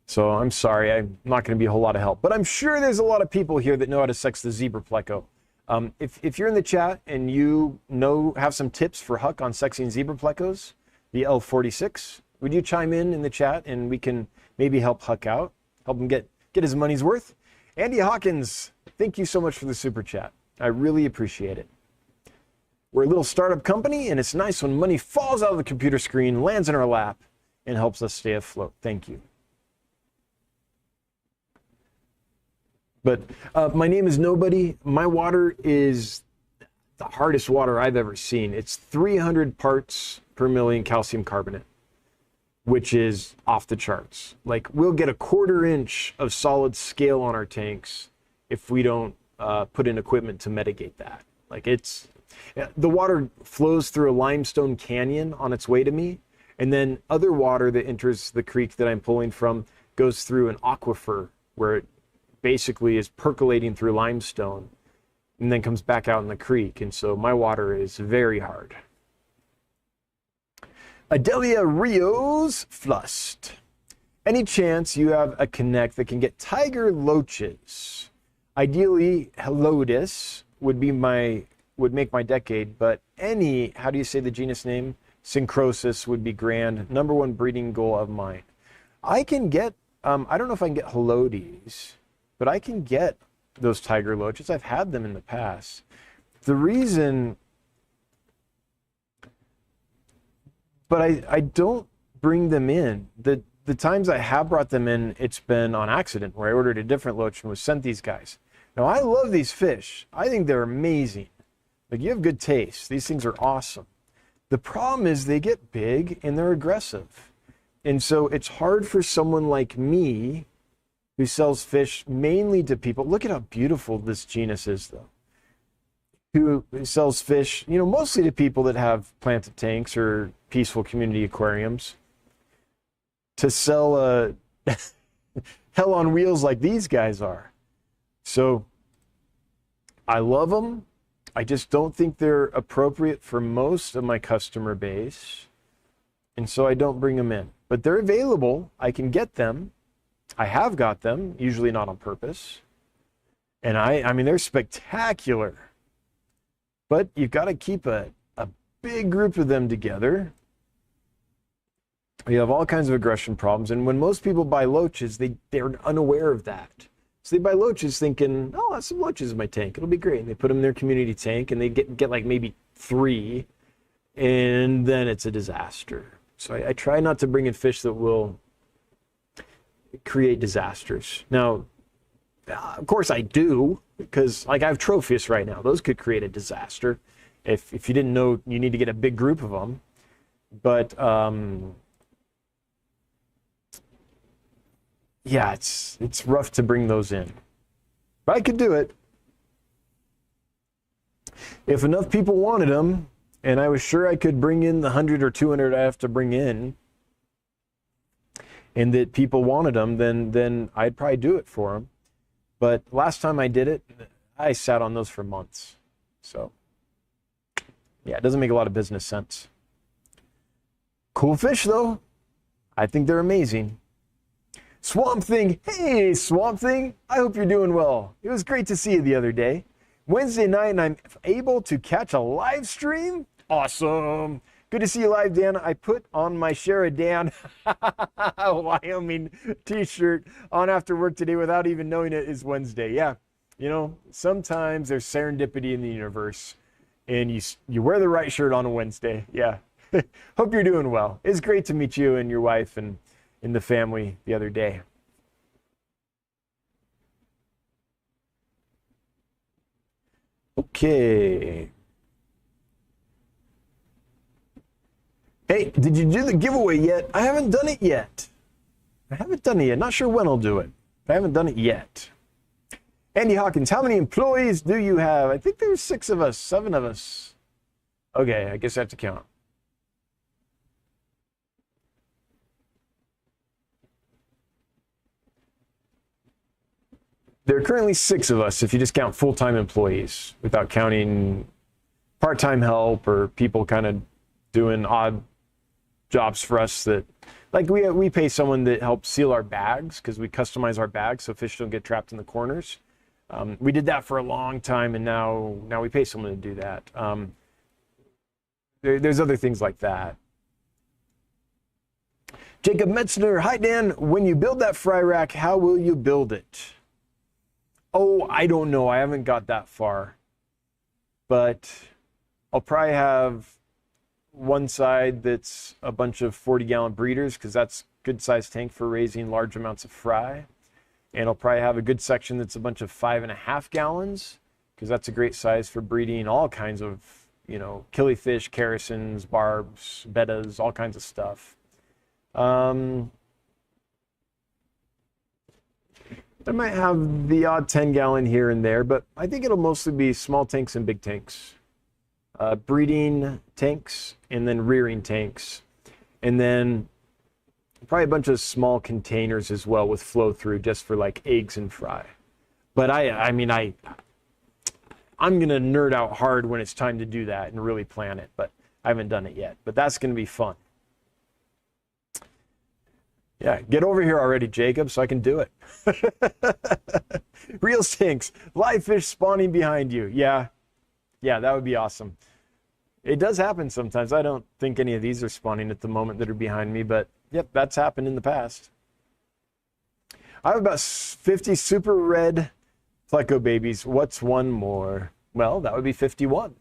So I'm sorry, I'm not going to be a whole lot of help, but I'm sure there's a lot of people here that know how to sex the zebra pleco. If you're in the chat and you have some tips for Huck on sexing zebra plecos, the L236, would you chime in the chat and we can maybe help Huck out, help him get his money's worth? Andy Hawkins, thank you so much for the super chat. I really appreciate it. We're a little startup company, and it's nice when money falls out of the computer screen, lands in our lap, and helps us stay afloat. Thank you. But my name is Nobody. My water is the hardest water I've ever seen. It's 300 parts per million calcium carbonate, which is off the charts. Like, we'll get a 1/4 inch of solid scale on our tanks if we don't put in equipment to mitigate that. Like, the water flows through a limestone canyon on its way to me, and then other water that enters the creek that I'm pulling from goes through an aquifer where it basically is percolating through limestone and then comes back out in the creek. And so my water is very hard. Adelia Rios Flust. Any chance you have a connect that can get tiger loaches? Ideally, Helodis would make my decade, but any, how do you say the genus name? Syncrosis would be grand. #1 breeding goal of mine. I can get, I don't know if I can get Helodis, but I can get those tiger loaches. I've had them in the past. The reason, but I don't bring them in. The times I have brought them in, it's been on accident, where I ordered a different loach and was sent these guys. Now, I love these fish. I think they're amazing. Like, you have good taste. These things are awesome. The problem is they get big and they're aggressive. And so it's hard for someone like me who sells fish mainly to people. Look at how beautiful this genus is, though. Who sells fish, you know, mostly to people that have planted tanks or peaceful community aquariums. To sell hell on wheels like these guys are. So I love them. I just don't think they're appropriate for most of my customer base. And so I don't bring them in. But they're available. I can get them. I have got them, usually not on purpose. And I mean, they're spectacular. But you've got to keep a big group of them together. You have all kinds of aggression problems. And when most people buy loaches, they're unaware of that. So they buy loaches thinking, oh, I'll have some loaches in my tank. It'll be great. And they put them in their community tank, and they get like maybe 3, and then it's a disaster. So I try not to bring in fish that will create disasters. Now, of course I do, because like I have trophies right now. Those could create a disaster if you didn't know you need to get a big group of them. But yeah, it's rough to bring those in. But I could do it. If enough people wanted them, and I was sure I could bring in the 100 or 200 I have to bring in, and that people wanted them, then I'd probably do it for them. But last time I did it, I sat on those for months. So yeah, it doesn't make a lot of business sense. Cool fish though. I think they're amazing. Swamp Thing, hey Swamp Thing, I hope you're doing well. It was great to see you the other day. Wednesday night, and I'm able to catch a live stream. Awesome. Good to see you live, Dan. I put on my Shara Dan Wyoming t-shirt on after work today without even knowing it is Wednesday. Yeah, you know, sometimes there's serendipity in the universe, and you wear the right shirt on a Wednesday. Yeah. Hope you're doing well. It's great to meet you and your wife and the family the other day. Okay. Hey, did you do the giveaway yet? I haven't done it yet. Not sure when I'll do it. I haven't done it yet. Andy Hawkins, how many employees do you have? I think there's 6 of us, 7 of us. Okay, I guess I have to count. There are currently 6 of us if you just count full-time employees without counting part-time help or people kind of doing odd jobs for us that, like we pay someone that helps seal our bags because we customize our bags so fish don't get trapped in the corners. We did that for a long time, and now we pay someone to do that. There's other things like that. Jacob Metzner, hi Dan, when you build that fry rack, how will you build it? Oh, I don't know. I haven't got that far. But I'll probably have one side that's a bunch of 40-gallon breeders because that's a good-sized tank for raising large amounts of fry. And I'll probably have a good section that's a bunch of 5.5 gallons because that's a great size for breeding all kinds of, you know, killifish, characins, barbs, bettas, all kinds of stuff. I might have the odd 10-gallon here and there, but I think it'll mostly be small tanks and big tanks. Breeding tanks and then rearing tanks. And then probably a bunch of small containers as well with flow through just for like eggs and fry. But I'm going to nerd out hard when it's time to do that and really plan it, but I haven't done it yet. But that's going to be fun. Yeah, get over here already, Jacob, so I can do it. Real stinks. Live fish spawning behind you. Yeah, that would be awesome. It does happen sometimes. I don't think any of these are spawning at the moment that are behind me, but yep, that's happened in the past. I have about 50 super red Pleco babies. What's one more? Well, that would be 51.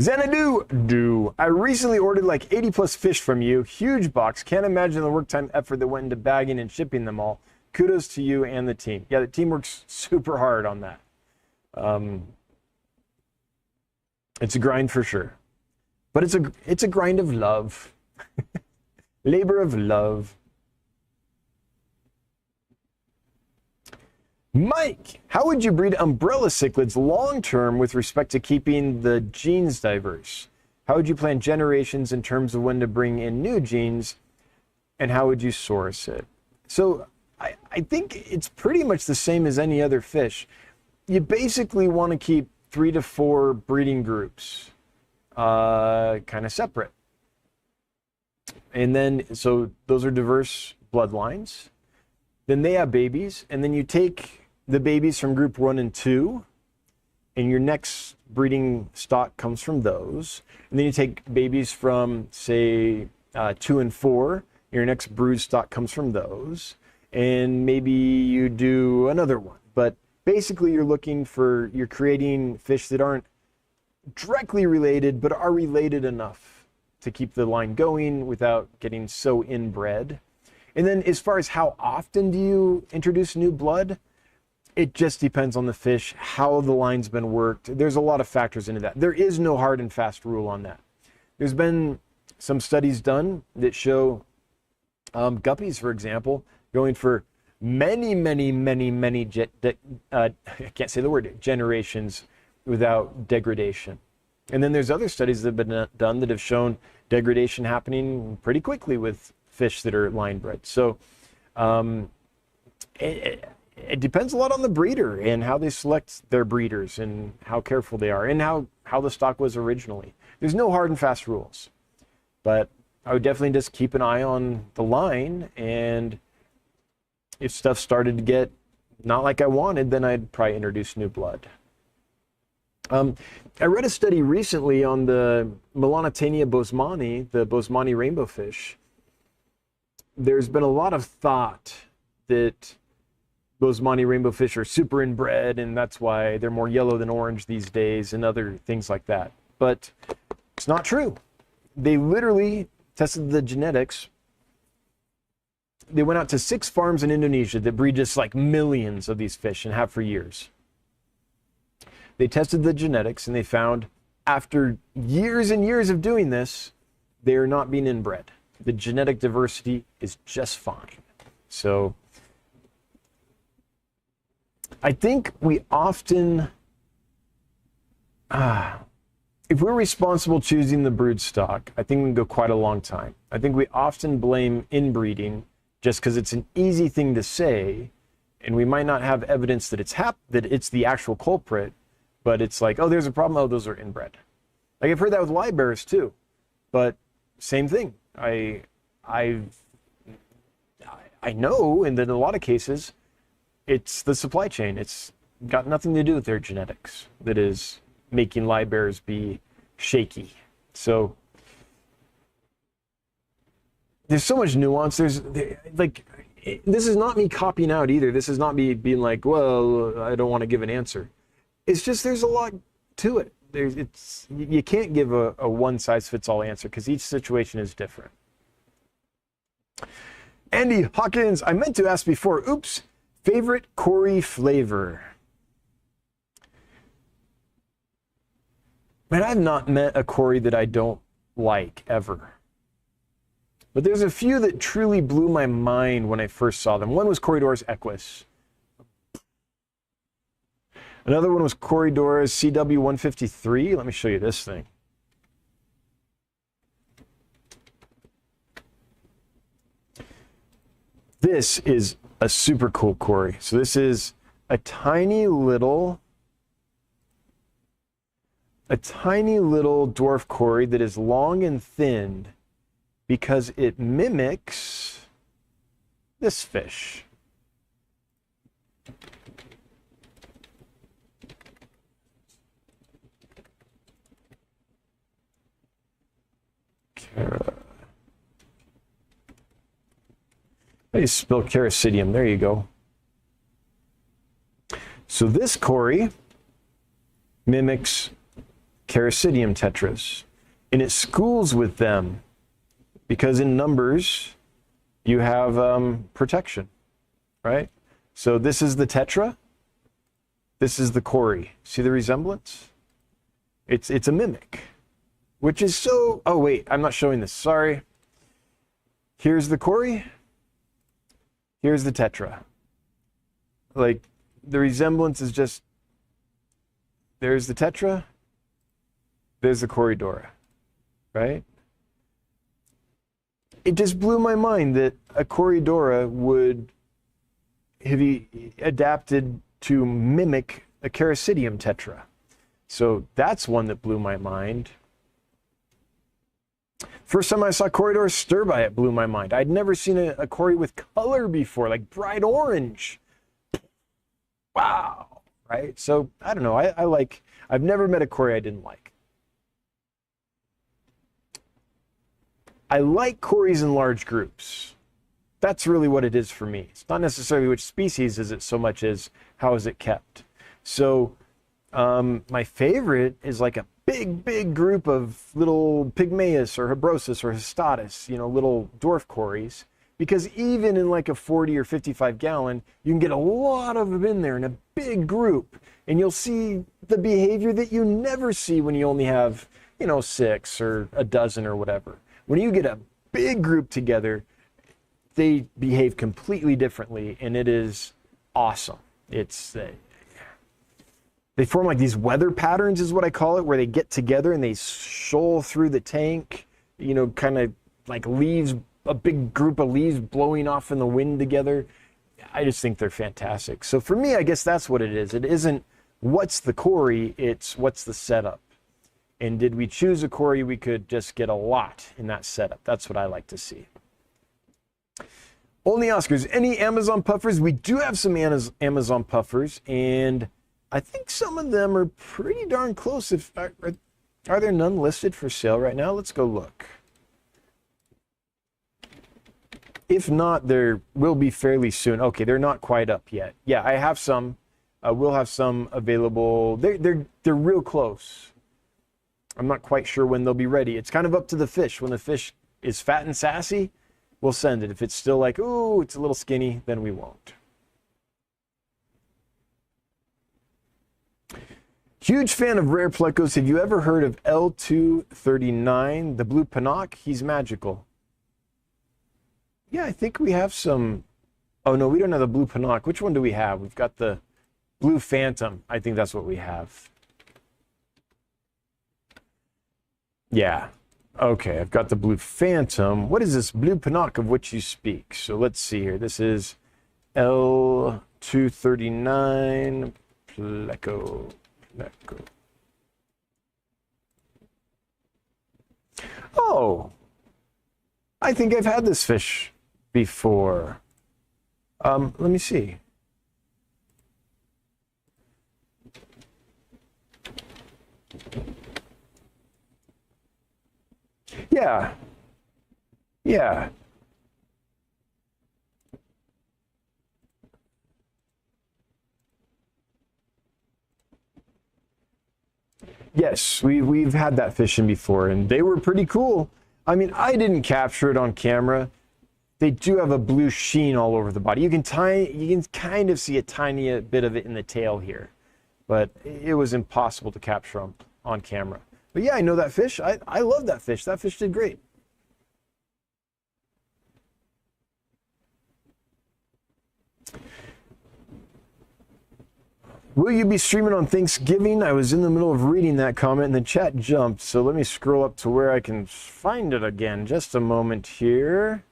Xanadu, I recently ordered like 80 plus fish from you. Huge box. Can't imagine the work time effort that went into bagging and shipping them all. Kudos to you and the team. Yeah, the team works super hard on that. It's a grind for sure. But it's a grind of love. Labor of love. Mike, how would you breed umbrella cichlids long-term with respect to keeping the genes diverse? How would you plan generations in terms of when to bring in new genes, and how would you source it? So I think it's pretty much the same as any other fish. You basically want to keep 3 to 4 breeding groups kind of separate. And then, so those are diverse bloodlines. Then they have babies, and then you take the babies from group 1 and 2, and your next breeding stock comes from those. And then you take babies from, say, 2 and 4, Your next brood stock comes from those, and maybe you do another one. But basically you're creating fish that aren't directly related, but are related enough to keep the line going without getting so inbred. And then as far as how often do you introduce new blood, it just depends on the fish, how the line's been worked. There's a lot of factors into that. There is no hard and fast rule on that. There's been some studies done that show guppies, for example, going for many, I can't say the word, generations without degradation. And then there's other studies that have been done that have shown degradation happening pretty quickly with fish that are line bred. So it depends a lot on the breeder and how they select their breeders and how careful they are and how the stock was originally. There's no hard and fast rules, but I would definitely just keep an eye on the line, and if stuff started to get not like I wanted, then I'd probably introduce new blood. I read a study recently on the Melanotania bosemani, the Bosemani rainbow fish. There's been a lot of thought that Bosemani rainbow fish are super inbred, and that's why they're more yellow than orange these days, and other things like that. But it's not true. They literally tested the genetics. They went out to 6 farms in Indonesia that breed just like millions of these fish and have for years. They tested the genetics, and they found after years and years of doing this, they are not being inbred. The genetic diversity is just fine. So I think we often, if we're responsible choosing the brood stock, I think we can go quite a long time. I think we often blame inbreeding just because it's an easy thing to say, and we might not have evidence that it's the actual culprit, but it's like, oh, there's a problem, oh, those are inbred. Like I've heard that with live bears too, but same thing. I know, and in a lot of cases, it's the supply chain. It's got nothing to do with their genetics that is making live bears be shaky. So there's so much nuance. This is not me copying out either. This is not me being like, well, I don't want to give an answer. It's just there's a lot to it. You can't give a one-size-fits-all answer because each situation is different. Andy Hawkins, I meant to ask before, oops, favorite Cory flavor. Man, I've not met a Cory that I don't like, ever. But there's a few that truly blew my mind when I first saw them. One was Corydoras equus. Another one was Corydoras CW153. Let me show you this thing. This is a super cool Cory. So this is a tiny little dwarf Cory that is long and thin because it mimics this fish. I just spelled Caricidium. There you go. So this Cory mimics Caricidium tetras, and it schools with them because in numbers you have protection, right? So this is the tetra. This is the Cory. See the resemblance? It's a mimic, which is so. Oh wait, I'm not showing this. Sorry. Here's the Cory. Here's the tetra. Like, the resemblance is just, there's the tetra, there's the Corydora, right? It just blew my mind that a Corydora would have adapted to mimic a Caricidium tetra. So that's one that blew my mind. First time I saw Corydora stirbi, it blew my mind. I'd never seen a Cory with color before, like bright orange. Wow, right? So, I don't know. I've never met a Cory I didn't like. I like cories in large groups. That's really what it is for me. It's not necessarily which species is it so much as how is it kept. So my favorite is like a big group of little Pygmaeus or Habrosus or Histatus, little dwarf cories, because even in like a 40 or 55 gallon, you can get a lot of them in there in a big group, and you'll see the behavior that you never see when you only have, 6 or a dozen or whatever. When you get a big group together, they behave completely differently, and it is awesome. They form like these weather patterns is what I call it, where they get together and they shoal through the tank, kind of like leaves, a big group of leaves blowing off in the wind together. I just think they're fantastic. So for me, I guess that's what it is. It isn't what's the cory, it's what's the setup. And did we choose a cory, we could just get a lot in that setup. That's what I like to see. Only Oscars, any Amazon puffers? We do have some Amazon puffers, and I think some of them are pretty darn close. Are there none listed for sale right now? Let's go look. If not, there will be fairly soon. Okay, they're not quite up yet. Yeah, I have some. We'll have some available. They're real close. I'm not quite sure when they'll be ready. It's kind of up to the fish. When the fish is fat and sassy, we'll send it. If it's still like, ooh, it's a little skinny, then we won't. Huge fan of rare Plecos. Have you ever heard of L239, the blue Pinoc? He's magical. Yeah, I think we have some. Oh, no, we don't have the blue Pinoc. Which one do we have? We've got the blue Phantom. I think that's what we have. Yeah. Okay, I've got the blue Phantom. What is this blue Pinoc of which you speak? So let's see here. This is L239 Pleco. Oh, I think I've had this fish before. Let me see. Yeah. Yeah. Yes, we've had that fishing before, and they were pretty cool. I mean, I didn't capture it on camera. They do have a blue sheen all over the body. You can kind of see a tiny bit of it in the tail here, but it was impossible to capture on camera. But yeah, I know that fish. I love that fish. That fish did great. Will you be streaming on Thanksgiving? I was in the middle of reading that comment and the chat jumped, so let me scroll up to where I can find it again. Just a moment here.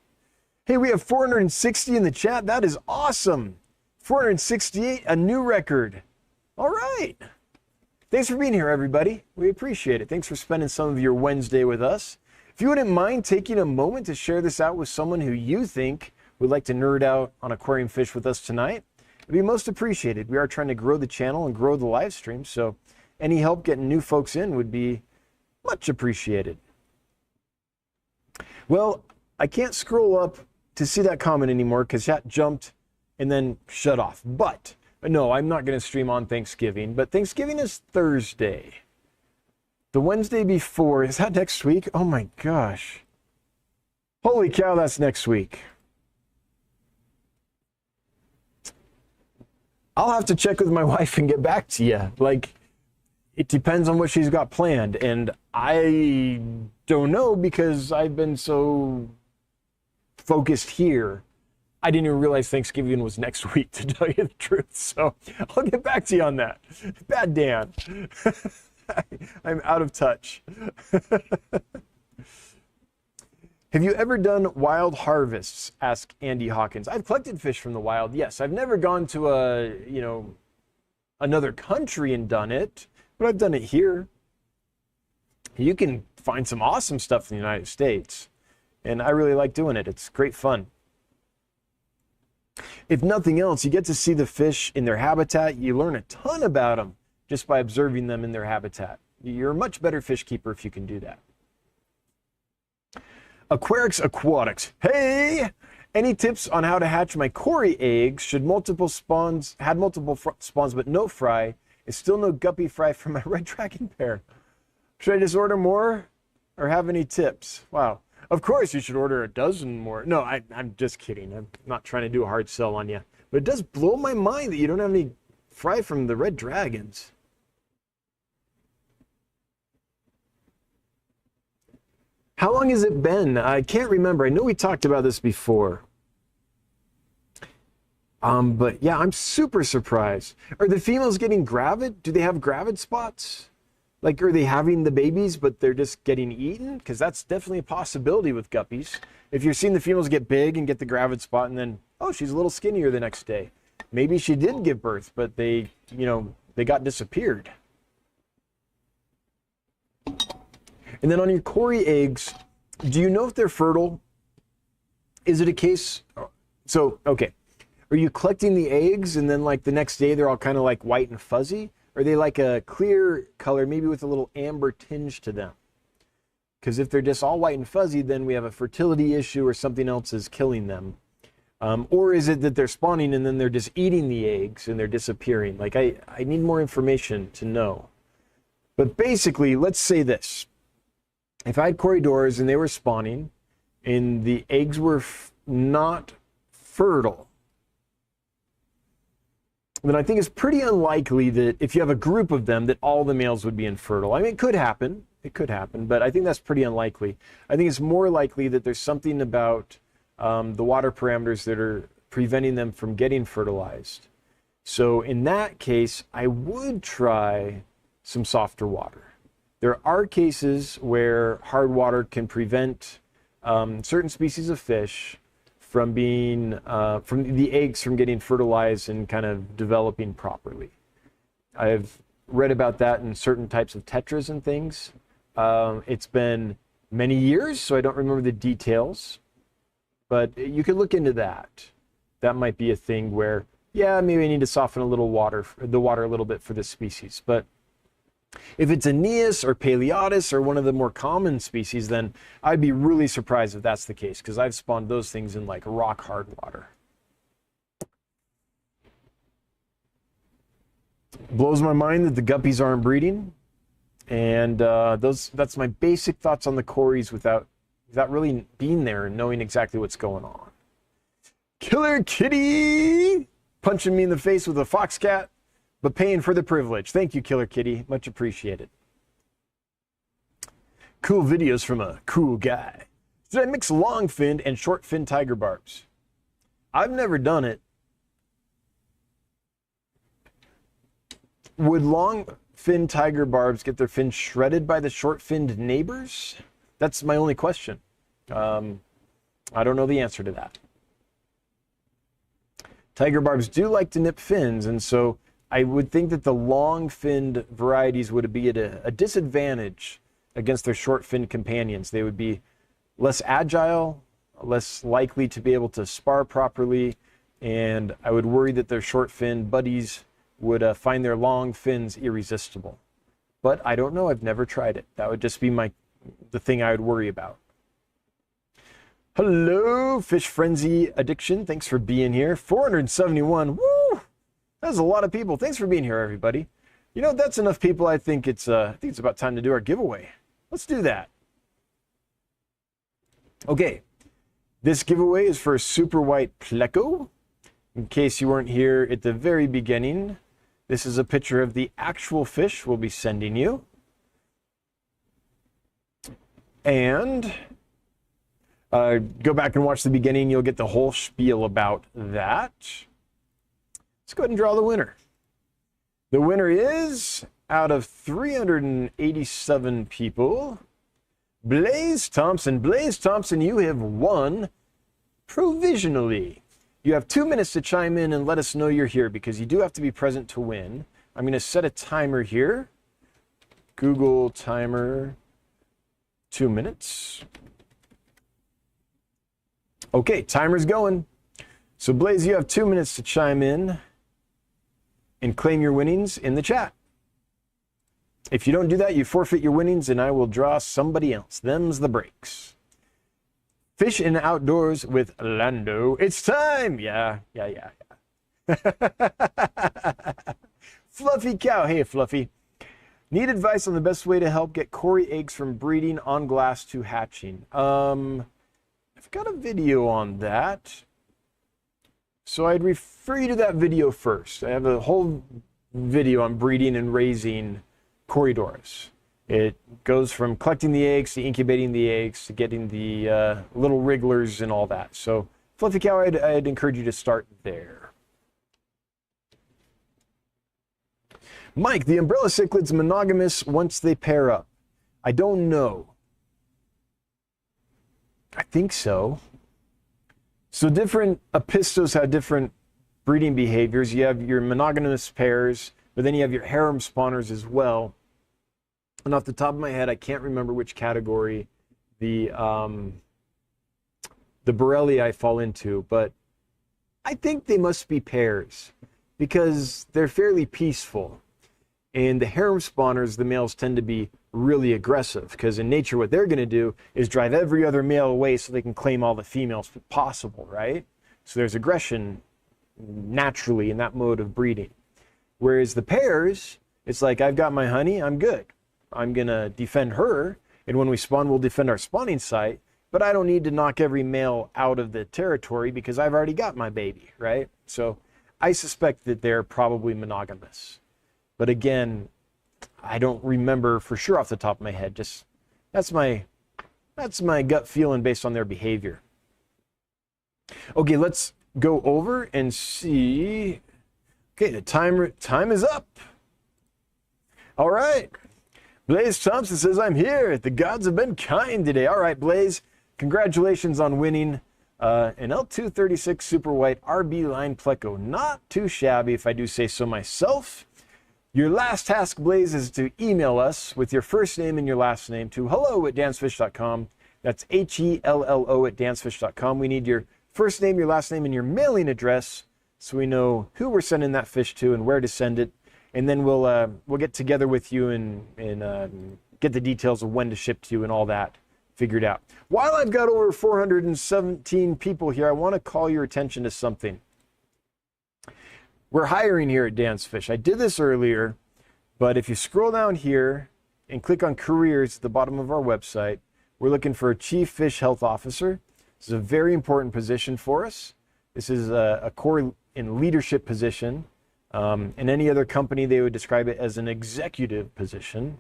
Hey, we have 460 in the chat. That is awesome. 468, a new record. All right. Thanks for being here, everybody. We appreciate it. Thanks for spending some of your Wednesday with us. If you wouldn't mind taking a moment to share this out with someone who you think would like to nerd out on aquarium fish with us tonight, it'd be most appreciated. We are trying to grow the channel and grow the live stream, so any help getting new folks in would be much appreciated. Well, I can't scroll up to see that comment anymore because chat jumped and then shut off. But no, I'm not going to stream on Thanksgiving, but Thanksgiving is Thursday. The Wednesday before, is that next week? Oh my gosh. Holy cow, that's next week. I'll have to check with my wife and get back to you. Like, it depends on what she's got planned. And I don't know because I've been so focused here. I didn't even realize Thanksgiving was next week, to tell you the truth. So I'll get back to you on that. Bad Dan. I'm out of touch. Have you ever done wild harvests? Asked Andy Hawkins. I've collected fish from the wild, yes. I've never gone to another country and done it, but I've done it here. You can find some awesome stuff in the United States, and I really like doing it. It's great fun. If nothing else, you get to see the fish in their habitat. You learn a ton about them just by observing them in their habitat. You're a much better fish keeper if you can do that. Aquarics Aquatics. Hey! Any tips on how to hatch my Cory eggs? Should multiple spawns, had multiple spawns but no fry, and still no guppy fry for my red dragon pair. Should I just order more or have any tips? Wow. Of course you should order a dozen more. No, I'm just kidding. I'm not trying to do a hard sell on you. But it does blow my mind that you don't have any fry from the red dragons. How long has it been? I can't remember. I know we talked about this before. But yeah, I'm super surprised. Are the females getting gravid? Do they have gravid spots? Like, are they having the babies, but they're just getting eaten? Because that's definitely a possibility with guppies. If you're seeing the females get big and get the gravid spot, and then, oh, she's a little skinnier the next day. Maybe she did give birth, but they got disappeared. And then on your Cory eggs, do you know if they're fertile? Is it a case? So, okay. Are you collecting the eggs and then like the next day they're all kind of like white and fuzzy? Are they like a clear color, maybe with a little amber tinge to them? Because if they're just all white and fuzzy, then we have a fertility issue or something else is killing them. Or is it that they're spawning and then they're just eating the eggs and they're disappearing? Like I need more information to know. But basically, let's say this. If I had corridors and they were spawning and the eggs were not fertile, then I think it's pretty unlikely that if you have a group of them that all the males would be infertile. I mean, it could happen. It could happen, but I think that's pretty unlikely. I think it's more likely that there's something about the water parameters that are preventing them from getting fertilized. So in that case, I would try some softer water. There are cases where hard water can prevent certain species of fish from being, from the eggs from getting fertilized and kind of developing properly. I've read about that in certain types of tetras and things. It's been many years, so I don't remember the details, but you could look into that. That might be a thing where, yeah, maybe I need to soften the water a little bit for this species. But if it's Aeneas or Paleotis or one of the more common species, then I'd be really surprised if that's the case, because I've spawned those things in like rock hard water. Blows my mind that the guppies aren't breeding. And that's my basic thoughts on the Corys without really being there and knowing exactly what's going on. Killer Kitty punching me in the face with a fox cat, but paying for the privilege. Thank you, Killer Kitty. Much appreciated. Cool videos from a cool guy. Should I mix long-finned and short-finned tiger barbs? I've never done it. Would long-finned tiger barbs get their fins shredded by the short-finned neighbors? That's my only question. I don't know the answer to that. Tiger barbs do like to nip fins, and so I would think that the long-finned varieties would be at a disadvantage against their short-finned companions. They would be less agile, less likely to be able to spar properly, and I would worry that their short-finned buddies would find their long fins irresistible. But I don't know. I've never tried it. That would just be the thing I would worry about. Hello, Fish Frenzy Addiction. Thanks for being here. 471. Woo! That's a lot of people. Thanks for being here, everybody. You know, that's enough people. I think it's about time to do our giveaway. Let's do that. Okay. This giveaway is for super white Pleco. In case you weren't here at the very beginning, this is a picture of the actual fish we'll be sending you. And go back and watch the beginning. You'll get the whole spiel about that. Let's go ahead and draw the winner. The winner is, out of 387 people, Blaze Thompson. Blaze Thompson, you have won provisionally. You have 2 minutes to chime in and let us know you're here, because you do have to be present to win. I'm going to set a timer here. Google timer, 2 minutes. Okay, timer's going. So Blaze, you have 2 minutes to chime in and claim your winnings in the chat. If you don't do that, you forfeit your winnings and I will draw somebody else. Them's the breaks. Fish in outdoors with Lando. It's time. Yeah. Fluffy Cow. Hey, Fluffy. Need advice on the best way to help get Cory eggs from breeding on glass to hatching. I've got a video on that. So I'd refer you to that video first. I have a whole video on breeding and raising Corydoras. It goes from collecting the eggs to incubating the eggs to getting the little wrigglers and all that. So, Fluffy Cow, I'd encourage you to start there. Mike, the umbrella cichlids monogamous once they pair up. I don't know. I think so. So different apistos have different breeding behaviors. You have your monogamous pairs, but then you have your harem spawners as well. And off the top of my head, I can't remember which category the Borrelii fall into, but I think they must be pairs because they're fairly peaceful. And the harem spawners, the males tend to be really aggressive because in nature what they're going to do is drive every other male away so they can claim all the females if possible, right? So there's aggression naturally in that mode of breeding. Whereas the pairs, it's like, I've got my honey, I'm good. I'm going to defend her, and when we spawn, we'll defend our spawning site, but I don't need to knock every male out of the territory because I've already got my baby, right? So I suspect that they're probably monogamous. But again, I don't remember for sure off the top of my head. Just that's my gut feeling based on their behavior. Okay, let's go over and see. Okay, the time is up. All right. Blaze Thompson says, I'm here. The gods have been kind today. All right, Blaze, congratulations on winning an L236 Super White RB line Pleco. Not too shabby, if I do say so myself. Your last task, Blaze, is to email us with your first name and your last name to hello@dansfish.com. That's HELLO@dansfish.com. We need your first name, your last name, and your mailing address so we know who we're sending that fish to and where to send it. And then we'll get together with you and get the details of when to ship to you and all that figured out. While I've got over 417 people here, I want to call your attention to something. We're hiring here at Dansfish. I did this earlier, but if you scroll down here and click on careers at the bottom of our website, we're looking for a Chief Fish Health Officer. This is a very important position for us. This is a core and leadership position. In any other company, they would describe it as an executive position.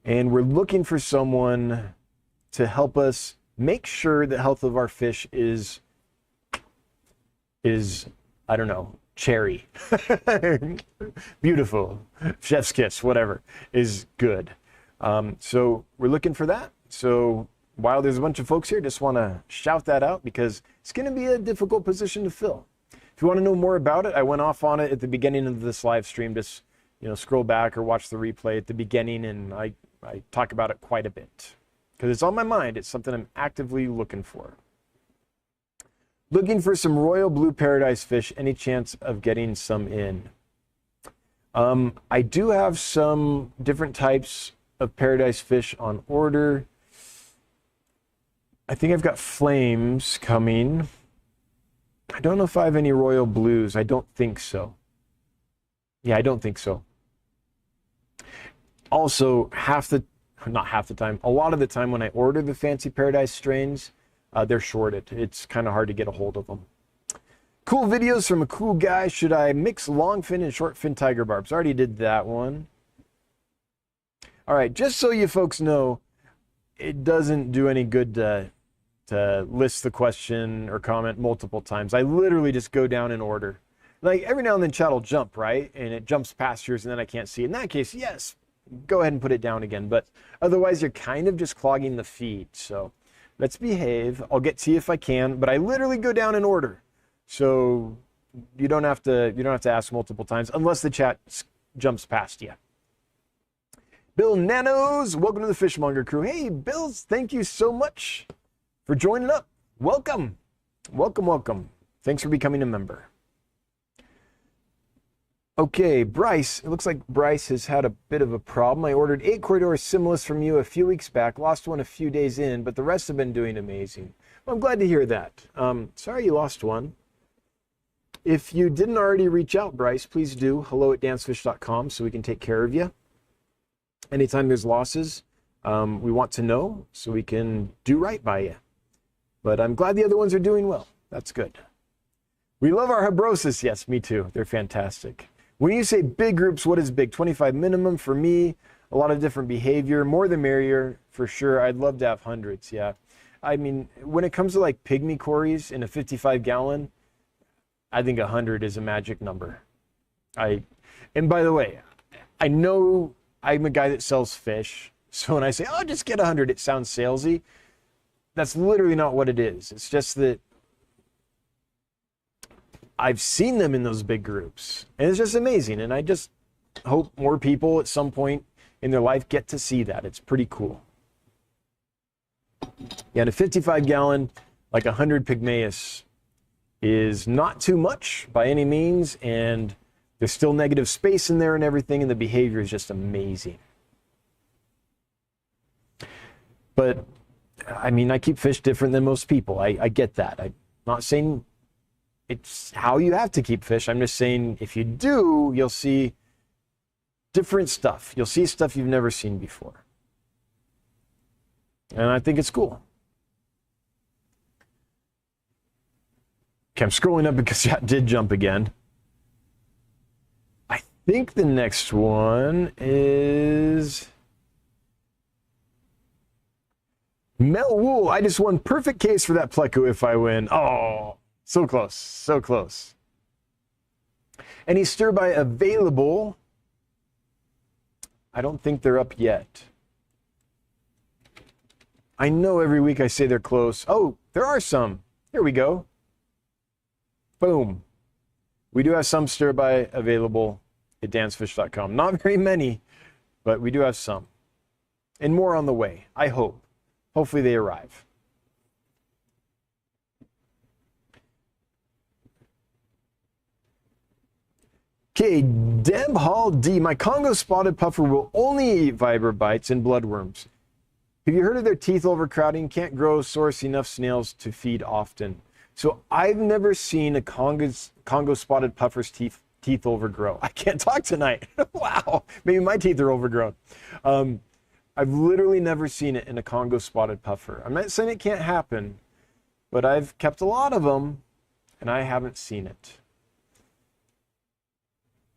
And we're looking for someone to help us make sure the health of our fish is I don't know, cherry, beautiful, chef's kiss, whatever, is good. So we're looking for that. So while there's a bunch of folks here, just want to shout that out because it's going to be a difficult position to fill. If you want to know more about it, I went off on it at the beginning of this live stream. Just scroll back or watch the replay at the beginning, and I talk about it quite a bit because it's on my mind. It's something I'm actively looking for. Looking for some royal blue paradise fish. Any chance of getting some in? I do have some different types of paradise fish on order. I think I've got flames coming. I don't know if I have any royal blues. I don't think so. Yeah, I don't think so. Also, not half the time, a lot of the time when I order the fancy paradise strains, they're shorted. It's kind of hard to get a hold of them. Cool videos from a cool guy. Should I mix longfin and shortfin tiger barbs? Already did that one. All right, just so you folks know, it doesn't do any good to list the question or comment multiple times. I literally just go down in order. Like every now and then chat will jump, right? And it jumps past yours and then I can't see. In that case, yes, go ahead and put it down again. But otherwise, you're kind of just clogging the feed. So let's behave. I'll get to you if I can, but I literally go down in order. So you don't have to ask multiple times unless the chat jumps past you. Bill Nanos, welcome to the Fishmonger crew. Hey, Bills, thank you so much for joining up. Welcome. Welcome, welcome. Thanks for becoming a member. Okay, Bryce. It looks like Bryce has had a bit of a problem. I ordered 8 corridor similis from you a few weeks back. Lost one a few days in, but the rest have been doing amazing. Well, I'm glad to hear that. Sorry you lost one. If you didn't already reach out, Bryce, please do. hello@dancefish.com so we can take care of you. Anytime there's losses, we want to know so we can do right by you. But I'm glad the other ones are doing well. That's good. We love our Habrosis. Yes, me too. They're fantastic. When you say big groups, what is big? 25 minimum for me. A lot of different behavior. More the merrier, for sure. I'd love to have hundreds, yeah. I mean, when it comes to like pygmy cories in a 55-gallon, I think 100 is a magic number. And by the way, I know I'm a guy that sells fish. So when I say, oh, just get 100, it sounds salesy. That's literally not what it is. It's just that I've seen them in those big groups, and it's just amazing. And I just hope more people at some point in their life get to see that. It's pretty cool. Yeah, and a 55-gallon, like 100 pygmaeus, is not too much by any means, and there's still negative space in there and everything, and the behavior is just amazing. But, I mean, I keep fish different than most people. I get that. I'm not saying it's how you have to keep fish. I'm just saying if you do, you'll see different stuff. You'll see stuff you've never seen before. And I think it's cool. Okay, I'm scrolling up because chat did jump again. I think the next one is Mel Wool. I just won perfect case for that Pleco if I win. Oh, so close, so close. Any stir-by available? I don't think they're up yet. I know every week I say they're close. Oh, there are some. Here we go. Boom. We do have some stir-by available at dancefish.com. Not very many, but we do have some. And more on the way, I hope. Hopefully they arrive. Okay, Deb Hall D. My Congo spotted puffer will only eat vibra bites and bloodworms. Have you heard of their teeth overcrowding? Can't grow source enough snails to feed often. So I've never seen a Congo spotted puffer's teeth overgrow. I can't talk tonight. Wow, maybe my teeth are overgrown. I've literally never seen it in a Congo spotted puffer. I'm not saying it can't happen, but I've kept a lot of them and I haven't seen it.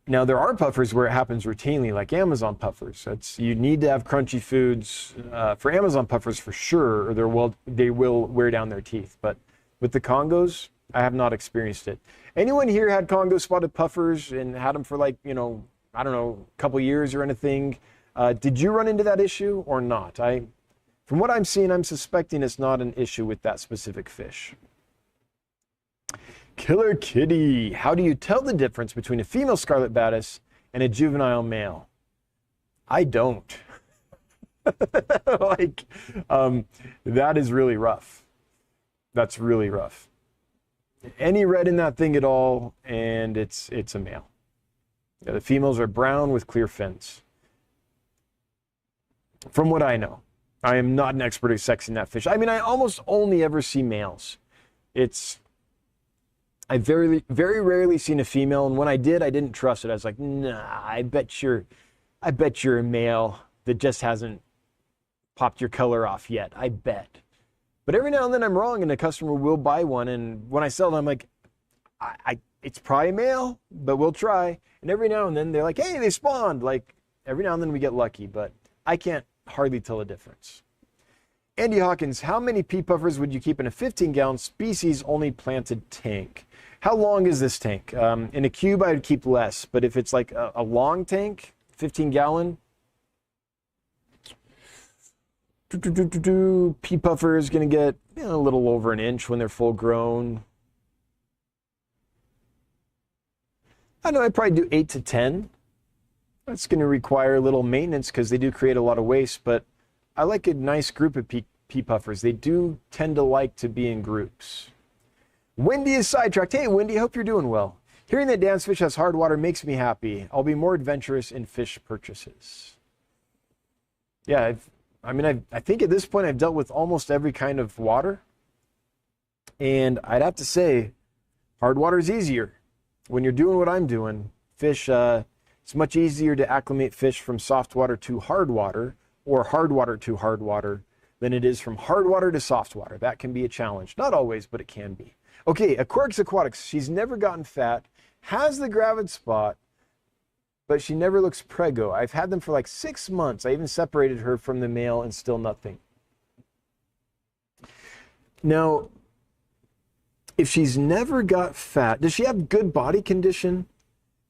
Now, there are puffers where it happens routinely, like Amazon puffers. You need to have crunchy foods for Amazon puffers for sure, or they will wear down their teeth. But with the Congos, I have not experienced it. Anyone here had Congo spotted puffers and had them for like, I don't know, a couple years or anything? Did you run into that issue or not? From what I'm seeing, I'm suspecting it's not an issue with that specific fish. Killer Kitty, how do you tell the difference between a female scarlet batis and a juvenile male? I don't. That is really rough. That's really rough. Any red in that thing at all, and it's a male. Yeah, the females are brown with clear fins. From what I know, I am not an expert at sexing that fish. I mean, I almost only ever see males. I've very, very rarely seen a female, and when I did, I didn't trust it. I was like, nah, I bet you're a male that just hasn't popped your color off yet. I bet. But every now and then I'm wrong, and a customer will buy one, and when I sell them, I'm like, it's probably a male, but we'll try. And every now and then they're like, hey, they spawned. Like, every now and then we get lucky, but I can't hardly tell the difference. Andy Hawkins, how many pea puffers would you keep in a 15-gallon species only planted tank? How long is this tank? In a cube, I would keep less, but if it's like a long tank, 15-gallon, pea puffer is going to get a little over an inch when they're full grown. I know I'd probably do 8 to 10. That's going to require a little maintenance because they do create a lot of waste, but I like a nice group of pea puffers. They do tend to like to be in groups. Wendy is sidetracked. Hey, Wendy, hope you're doing well. Hearing that Dan's Fish has hard water makes me happy. I'll be more adventurous in fish purchases. Yeah, I think at this point I've dealt with almost every kind of water. And I'd have to say, hard water is easier. When you're doing what I'm doing, fish, it's much easier to acclimate fish from soft water to hard water, or hard water to hard water, than it is from hard water to soft water. That can be a challenge. Not always, but it can be. Okay, Aquarius Aquatics. She's never gotten fat, has the gravid spot, but she never looks preggo. I've had them for like 6 months. I even separated her from the male and still nothing. Now, if she's never got fat, does she have good body condition?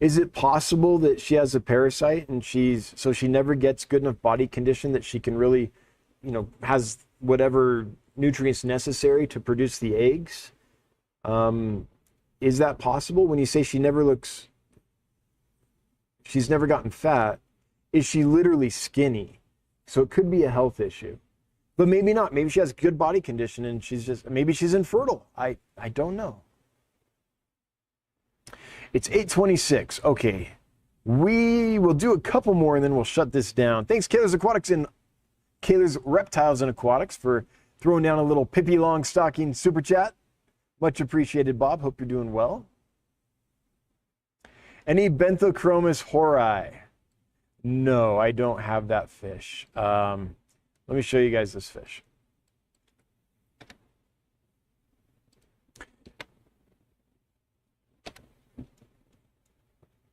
Is it possible that she has a parasite and so she never gets good enough body condition that she can really, has whatever nutrients necessary to produce the eggs? Is that possible? When you say she's never gotten fat, is she literally skinny? So it could be a health issue. But maybe not. Maybe she has good body condition and maybe she's infertile. I don't know. It's 8:26. Okay. We will do a couple more and then we'll shut this down. Thanks, Kaler's Aquatics and Kaler's Reptiles and Aquatics, for throwing down a little Pippi Longstocking super chat. Much appreciated, Bob. Hope you're doing well. Any Benthochromos horai? No, I don't have that fish. Let me show you guys this fish.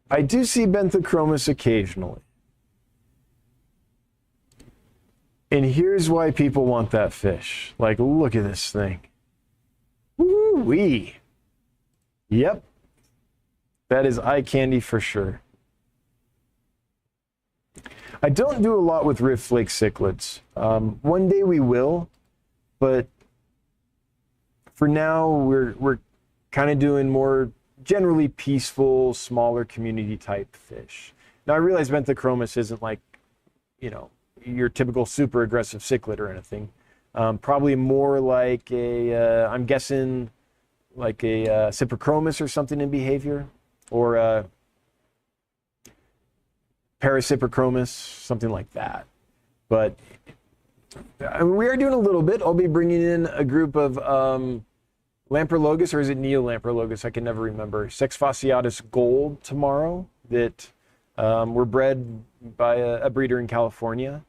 I do see Benthochromos occasionally. And here's why people want that fish. Like, look at this thing. Woo-wee. Yep. That is eye candy for sure. I don't do a lot with Rift Flake cichlids. One day we will, but for now we're kind of doing more generally peaceful, smaller community type fish. Now I realize Benthochromos isn't like, your typical super aggressive cichlid or anything. Probably more like I'm guessing like a Cyprichromis or something in behavior, or a Paracyprichromis, something like that. But we are doing a little bit. I'll be bringing in a group of Lamprologus, or is it Neolamprologus? I can never remember. Sexfasciatus gold tomorrow that were bred by a breeder in California.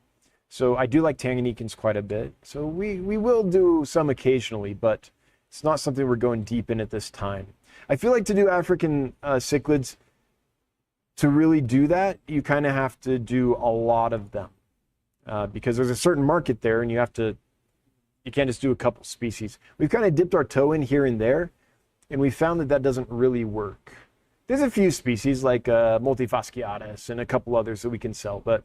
So I do like Tanganyikans quite a bit. So we will do some occasionally, but it's not something we're going deep in at this time. I feel like to do African cichlids, to really do that, you kind of have to do a lot of them because there's a certain market there, and you can't just do a couple species. We've kind of dipped our toe in here and there, and we found that doesn't really work. There's a few species like Multifasciatus and a couple others that we can sell, but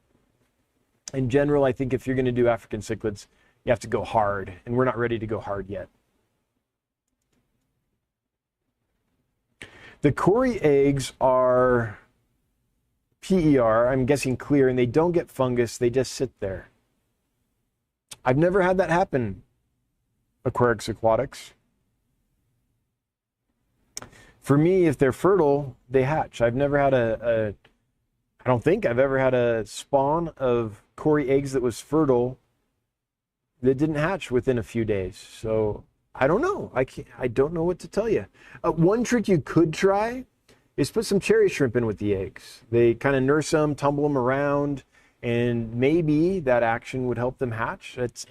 in general, I think if you're going to do African cichlids, you have to go hard, and we're not ready to go hard yet. The Cory eggs are PER, I'm guessing clear, and they don't get fungus, they just sit there. I've never had that happen, Aquarius Aquatics. For me, if they're fertile, they hatch. I've never had I don't think I've ever had a spawn of Cory eggs that was fertile that didn't hatch within a few days. So I don't know. I don't know what to tell you. One trick you could try is put some cherry shrimp in with the eggs. They kind of nurse them, tumble them around, and maybe that action would help them hatch. It's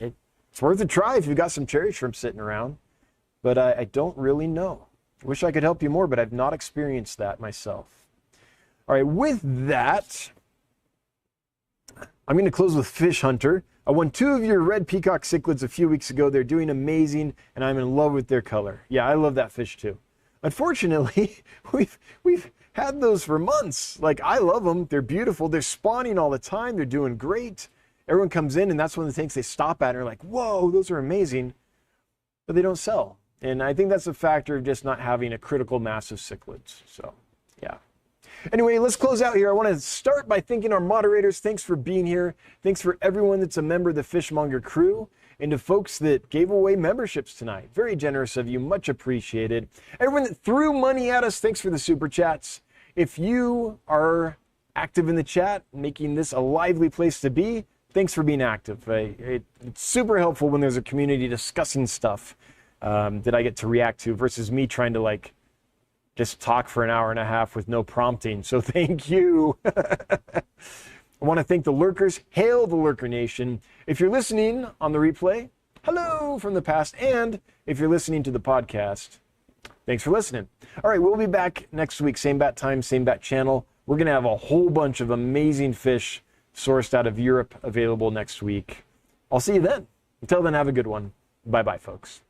worth a try if you've got some cherry shrimp sitting around, but I don't really know. Wish I could help you more, but I've not experienced that myself. All right, with that, I'm going to close with Fish Hunter. I won 2 of your red peacock cichlids a few weeks ago. They're doing amazing, and I'm in love with their color. Yeah, I love that fish too. Unfortunately, we've had those for months. Like, I love them. They're beautiful. They're spawning all the time. They're doing great. Everyone comes in, and that's one of the things they stop at and are like, whoa, those are amazing. But they don't sell. And I think that's a factor of just not having a critical mass of cichlids. So, yeah. Anyway, let's close out here. I want to start by thanking our moderators. Thanks for being here. Thanks for everyone that's a member of the Fishmonger crew. and to folks that gave away memberships tonight. Very generous of you, much appreciated. Everyone that threw money at us, thanks for the super chats. If you are active in the chat, making this a lively place to be, thanks for being active. It's super helpful when there's a community discussing stuff that I get to react to versus me trying to like just talk for an hour and a half with no prompting. So thank you. I want to thank the lurkers. Hail the Lurker Nation. If you're listening on the replay, hello from the past. And if you're listening to the podcast, thanks for listening. All right, we'll be back next week. Same bat time, same bat channel. We're going to have a whole bunch of amazing fish sourced out of Europe available next week. I'll see you then. Until then, have a good one. Bye-bye, folks.